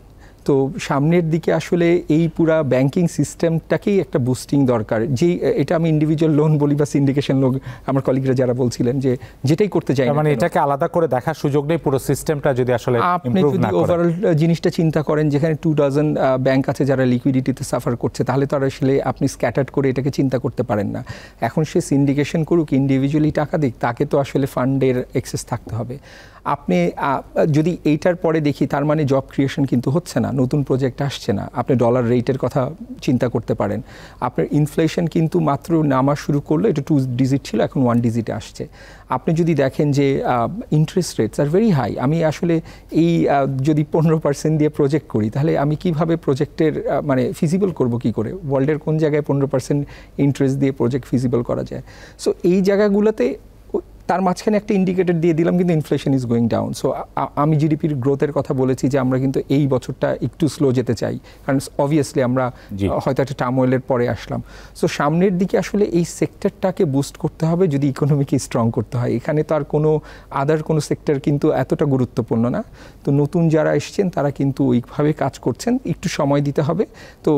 তো সামনের দিকে আসলে এই পুরা ব্যাংকিং সিস্টেমটাকেই একটা বুস্টিং দরকার। যেই এটা আমি ইন্ডিভিজুয়াল লোন বলি বা সিন্ডিকেশন লোন, আমার কলিগরা যারা বলছিলেন যে যেটাই করতে চাই, মানে এটাকে আলাদা করে দেখার সুযোগ নেই, পুরো সিস্টেমটা যদি আসলে আপনি যদি ওভারঅল জিনিসটা চিন্তা করেন, যেখানে 2000 ব্যাংক আছে যারা লিকুইডিটিতে সাফার করছে, তাহলে তো আর আসলে আপনি স্ক্যাটার্ড করে এটাকে চিন্তা করতে পারেন না। এখন সে সিন্ডিকেশন করুক, ইন্ডিভিজুয়ালি টাকা দিক, তাকে তো আসলে ফান্ডের এক্সেস থাকতে হবে। আপনি যদি এইটার পরে দেখি, তার মানে জব ক্রিয়েশন কিন্তু হচ্ছে না, নতুন প্রজেক্ট আসছে না। আপনি ডলার রেটের কথা চিন্তা করতে পারেন। আপনার ইনফ্লেশন কিন্তু মাত্র নামা শুরু করলো, এটা 2 ডিজিট ছিল, এখন 1 ডিজিটে আসছে। আপনি যদি দেখেন যে interest rates are very high. আমি আসলে এই যদি 15% দিয়ে প্রজেক্ট করি, তাহলে আমি কিভাবে প্রজেক্টের মানে ফিজিবল করব কি করে? ওয়ার্ল্ডের কোন জায়গায় 15% ইন্টারেস্ট দিয়ে প্রজেক্ট ফিজিবল করা যায়? সো এই জায়গাগুলোতে তার মাঝখানে একটা ইন্ডিকেটর দিয়ে দিলাম, কিন্তু inflation is going down. So আমি জিডিপির গ্রোথের কথা বলেছি যে আমরা কিন্তু এই বছরটা একটু স্লো যেতে চাই, কারণ অবভিয়াসলি আমরা হয়তো একটা টার্মোয়েলের পরে আসলাম। সো সামনের দিকে আসলে এই সেক্টরটাকে বুস্ট করতে হবে যদি ইকোনমিকে স্ট্রং করতে হয়। এখানে তো আর কোনো আদার কোনো সেক্টর কিন্তু এতটা গুরুত্বপূর্ণ না। তো নতুন যারা এসছেন তারা কিন্তু ওইভাবে কাজ করছেন, একটু সময় দিতে হবে। তো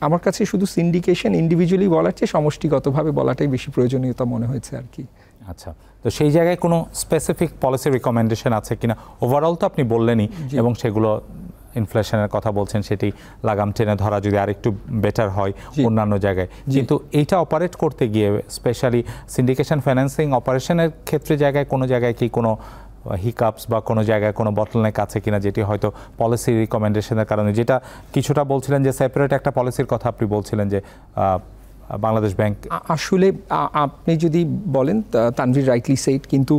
আমার কাছে শুধু সিন্ডিকেশন ইন্ডিভিজুয়ালি বলার চেয়ে সমষ্টিগতভাবে বলাটাই বেশি প্রয়োজনীয়তা মনে হয়েছে আর কি। আচ্ছা, তো সেই জায়গায় কোনো স্পেসিফিক পলিসি রিকমেন্ডেশন আছে কিনা? ওভারঅল তো আপনি বললেনই, এবং সেগুলো ইনফ্লেশনের কথা বলছেন, সেটি লাগাম টেনে ধরা যদি আরেকটু বেটার হয় অন্যান্য জায়গায়, কিন্তু এইটা অপারেট করতে গিয়ে স্পেশালি সিন্ডিকেশন ফাইন্যান্সিং অপারেশনের ক্ষেত্রে জায়গায় কোনো জায়গায় কি কোনো হিকাপস বা কোনো জায়গায় কোনো বটলনেক আছে কিনা, যেটি হয়তো পলিসি রিকমেন্ডেশনের কারণে, যেটা কিছুটা বলছিলেন যে সেপারেট একটা পলিসির কথা আপনি বলছিলেন যে বাংলাদেশ ব্যাংক আসলে আপনি যদি বলেন তানভীর রাইটলি সেইড, কিন্তু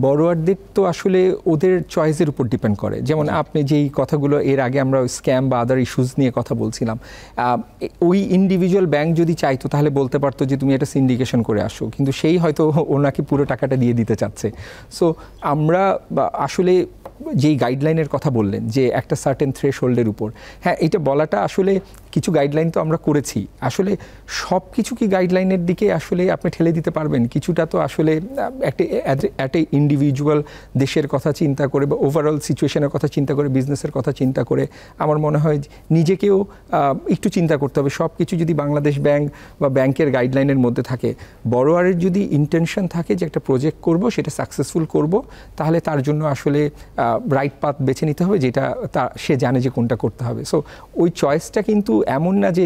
বড়োয়ারদের তো আসলে ওদের চয়েসের উপর ডিপেন্ড করে। যেমন আপনি যেই কথাগুলো এর আগে আমরা স্ক্যাম বা আদার ইস্যুস নিয়ে কথা বলছিলাম, ওই ইন্ডিভিজুয়াল ব্যাংক যদি চাইতো তাহলে বলতে পারতো যে তুমি এটা সিন্ডিকেশন করে আসো, কিন্তু সেই হয়তো ওনাকে পুরো টাকাটা দিয়ে দিতে চাচ্ছে। সো আমরা আসলে যেই গাইডলাইনের কথা বললেন যে একটা সার্টেন থ্রেশহোল্ডের উপর, হ্যাঁ এটা বলাটা আসলে কিছু গাইডলাইন তো আমরা করেছি, আসলে সব কিছু কি গাইডলাইনের দিকে আসলে আপনি ঠেলে দিতে পারবেন? কিছুটা তো আসলে একটা ইন্ডিভিজুয়াল দেশের কথা চিন্তা করে বা ওভারঅল সিচুয়েশনের কথা চিন্তা করে, বিজনেসের কথা চিন্তা করে আমার মনে হয় নিজেকেও একটু চিন্তা করতে হবে। সব কিছু যদি বাংলাদেশ ব্যাংক বা ব্যাংকের গাইডলাইনের মধ্যে থাকে, বড়োয়ারের যদি ইন্টেনশন থাকে যে একটা প্রজেক্ট করব, সেটা সাকসেসফুল করব, তাহলে তার জন্য আসলে রাইট পাথ বেছে নিতে হবে, যেটা সে জানে যে কোনটা করতে হবে। সো ওই চয়েসটা কিন্তু এমন না যে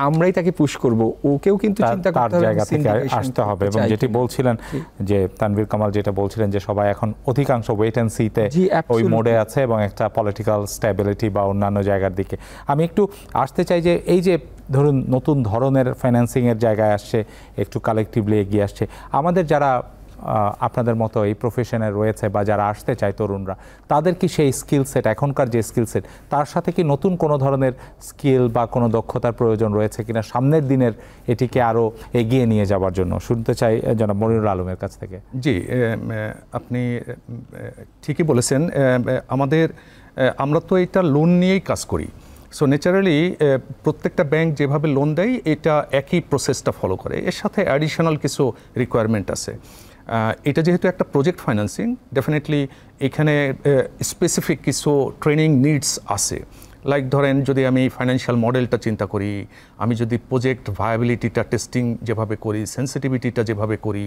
আমরাই তাকে পুশ করব, ওকেও কিন্তু চিন্তা করতে হবে, জায়গা থেকে আসতে হবে। এবং যেটি বলছিলেন যে তানভীর কামাল যেটা বলছিলেন যে সবাই এখন অধিকাংশ ওয়েট অ্যান্ড সিতে ওই মোডে আছে, এবং একটা পলিটিক্যাল স্টেবিলিটি বা অন্যান্য জায়গার দিকে আমি একটু আসতে চাই। যে এই যে ধরুন নতুন ধরনের ফাইন্যান্সিংয়ের জায়গায় আসছে, একটু কালেকটিভলি এগিয়ে আসছে, আমাদের যারা আপনাদের মতো এই প্রফেশনে রয়েছে বা যারা আসতে চায় তরুণরা, তাদের কি সেই স্কিল সেট, এখনকার যে স্কিল সেট, তার সাথে কি নতুন কোনো ধরনের স্কিল বা কোনো দক্ষতার প্রয়োজন রয়েছে কিনা সামনের দিনের এটিকে আরও এগিয়ে নিয়ে যাওয়ার জন্য? শুনতে চাই জনাব মনিরুল আলমের কাছ থেকে। জি, আপনি ঠিকই বলেছেন। আমরা তো এটা লোন নিয়েই কাজ করি। সো ন্যাচারালি প্রত্যেকটা ব্যাংক যেভাবে লোন দেয় এটা একই প্রসেসটা ফলো করে, এর সাথে অ্যাডিশনাল কিছু রিকোয়ারমেন্ট আছে। এটা যেহেতু একটা প্রজেক্ট ফাইন্যান্সিং, ডেফিনেটলি এখানে স্পেসিফিক কিছু ট্রেনিং নিডস আছে। লাইক ধরেন যদি আমি ফাইন্যান্সিয়াল মডেলটা চিন্তা করি, আমি যদি প্রজেক্ট ভায়াবিলিটিটা টেস্টিং যেভাবে করি, সেন্সিটিভিটিটা যেভাবে করি,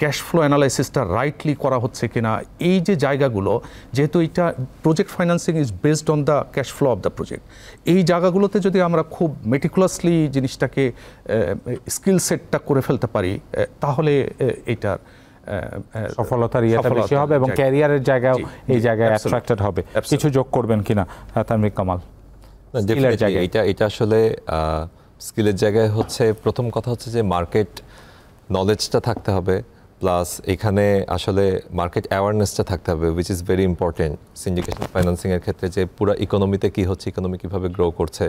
ক্যাশ ফ্লো অ্যানালাইসিসটা রাইটলি করা হচ্ছে কিনা, এই যে জায়গাগুলো, যেহেতু এটা project financing is based on the cash flow of the project, এই জায়গাগুলোতে যদি আমরা খুব মেটিকুলাসলি জিনিসটাকে স্কিল সেটটা করে ফেলতে পারি, তাহলে এইটার সফলতার ইয়েটা বেশি হবে এবং ক্যারিয়ারের জায়গায় এই জায়গায় অ্যাট্রাক্টেড হবে। কিছু যোগ করবেন কিনা তানভীর কামাল? এটা আসলে স্কিলের জায়গায় হচ্ছে প্রথম কথা হচ্ছে যে মার্কেট নলেজটা থাকতে হবে, প্লাস এখানে আসলে মার্কেট অ্যাওয়ারনেসটা থাকতে হবে, which is very important syndication ফাইন্যান্সিংয়ের ক্ষেত্রে, যে পুরো ইকোনমিতে কী হচ্ছে, ইকোনমি কীভাবে গ্রো করছে,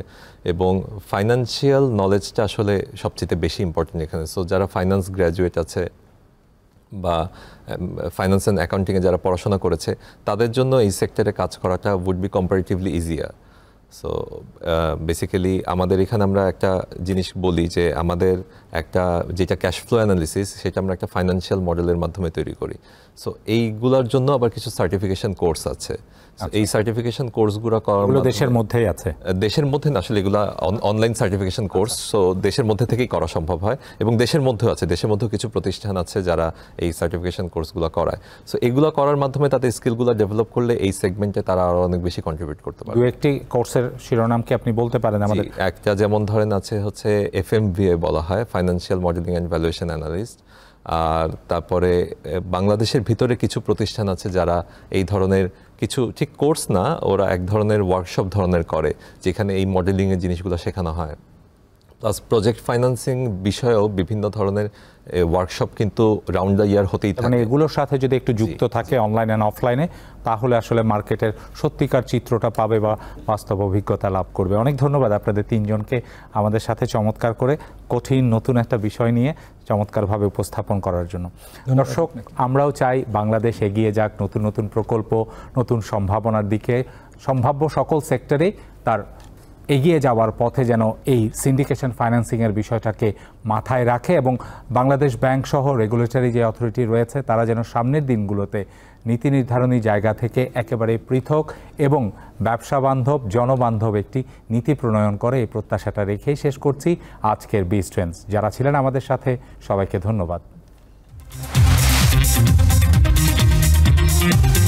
এবং ফাইন্যান্সিয়াল নলেজটা আসলে সবচেয়ে বেশি ইম্পর্টেন্ট এখানে। সো যারা ফাইন্যান্স গ্র্যাজুয়েট আছে বা ফাইন্যান্স অ্যান্ড অ্যাকাউন্টিংয়ে যারা পড়াশোনা করেছে, তাদের জন্য এই সেক্টরে কাজ করাটা would be comparatively easier. So basically আমাদের এখানে আমরা একটা জিনিস বলি যে আমাদের একটা যেটা ক্যাশ ফ্লো অ্যানালিসিস, সেটা আমরা একটা ফাইন্যান্সিয়াল মডেলের মাধ্যমে তৈরি করি। সো এইগুলোর জন্য আবার কিছু সার্টিফিকেশন কোর্স আছে। এই সার্টিফিকেশন কোর্সগুলো করার দেশের মধ্যেই আছে, দেশের মধ্যে না, আসলে এগুলো অনলাইন সার্টিফিকেশন কোর্স। সো দেশের মধ্যে থেকেই করা সম্ভব হয়, এবং দেশের মধ্যেও আছে, দেশের মধ্যেও কিছু প্রতিষ্ঠান আছে যারা এই সার্টিফিকেশন কোর্সগুলো করায়। সো এগুলো করার মাধ্যমে তাদের স্কিলগুলো ডেভেলপ করলে এই সেগমেন্টে তারা আরও অনেক বেশি কন্ট্রিবিউট করতে পারে। দু একটি কোর্সের শিরোনাম কি আপনি বলতে পারেন আমাদের? একটা যেমন ধরেন আছে হচ্ছে FMVA বলা হয়, financial modelling and valuation analyst. আর তারপরে বাংলাদেশের ভিতরে কিছু প্রতিষ্ঠান আছে যারা এই ধরনের কিছু, ঠিক কোর্স না, ওরা এক ধরনের ওয়ার্কশপ ধরনের করে, যেখানে এই মডেলিংয়ের জিনিসগুলো শেখানো হয়। প্লাস প্রজেক্ট ফাইন্যান্সিং বিষয়েও বিভিন্ন ধরনের ওয়ার্কশপ কিন্তু রাউন্ড দ্য ইয়ার হতেই থাকে। মানে এগুলোর সাথে যদি একটু যুক্ত থাকে অনলাইন অ্যান্ড অফলাইনে, তাহলে আসলে মার্কেটের সত্যিকার চিত্রটা পাবে বা বাস্তব অভিজ্ঞতা লাভ করবে। অনেক ধন্যবাদ আপনাদের তিনজনকে আমাদের সাথে চমৎকার করে কঠিন নতুন একটা বিষয় নিয়ে চমৎকারভাবে উপস্থাপন করার জন্য। দর্শক, আমরাও চাই বাংলাদেশ এগিয়ে যাক, নতুন নতুন প্রকল্প, নতুন সম্ভাবনার দিকে, সম্ভাব্য সকল সেক্টরে তার এগিয়ে যাওয়ার পথে যেন এই সিন্ডিকেশন ফাইন্যান্সিংয়ের বিষয়টাকে মাথায় রাখে, এবং বাংলাদেশ ব্যাংক সহ রেগুলেটরি যে অথরিটি রয়েছে তারা যেন সামনের দিনগুলোতে নীতি নির্ধারণী জায়গা থেকে একেবারে পৃথক এবং ব্যবসা বান্ধব, জনবান্ধব একটি নীতি প্রণয়ন করে, এই প্রত্যাশাটা রেখেই শেষ করছি আজকের বিজ ট্রেন্ডস। যারা ছিলেন আমাদের সাথে সবাইকে ধন্যবাদ। Thank you.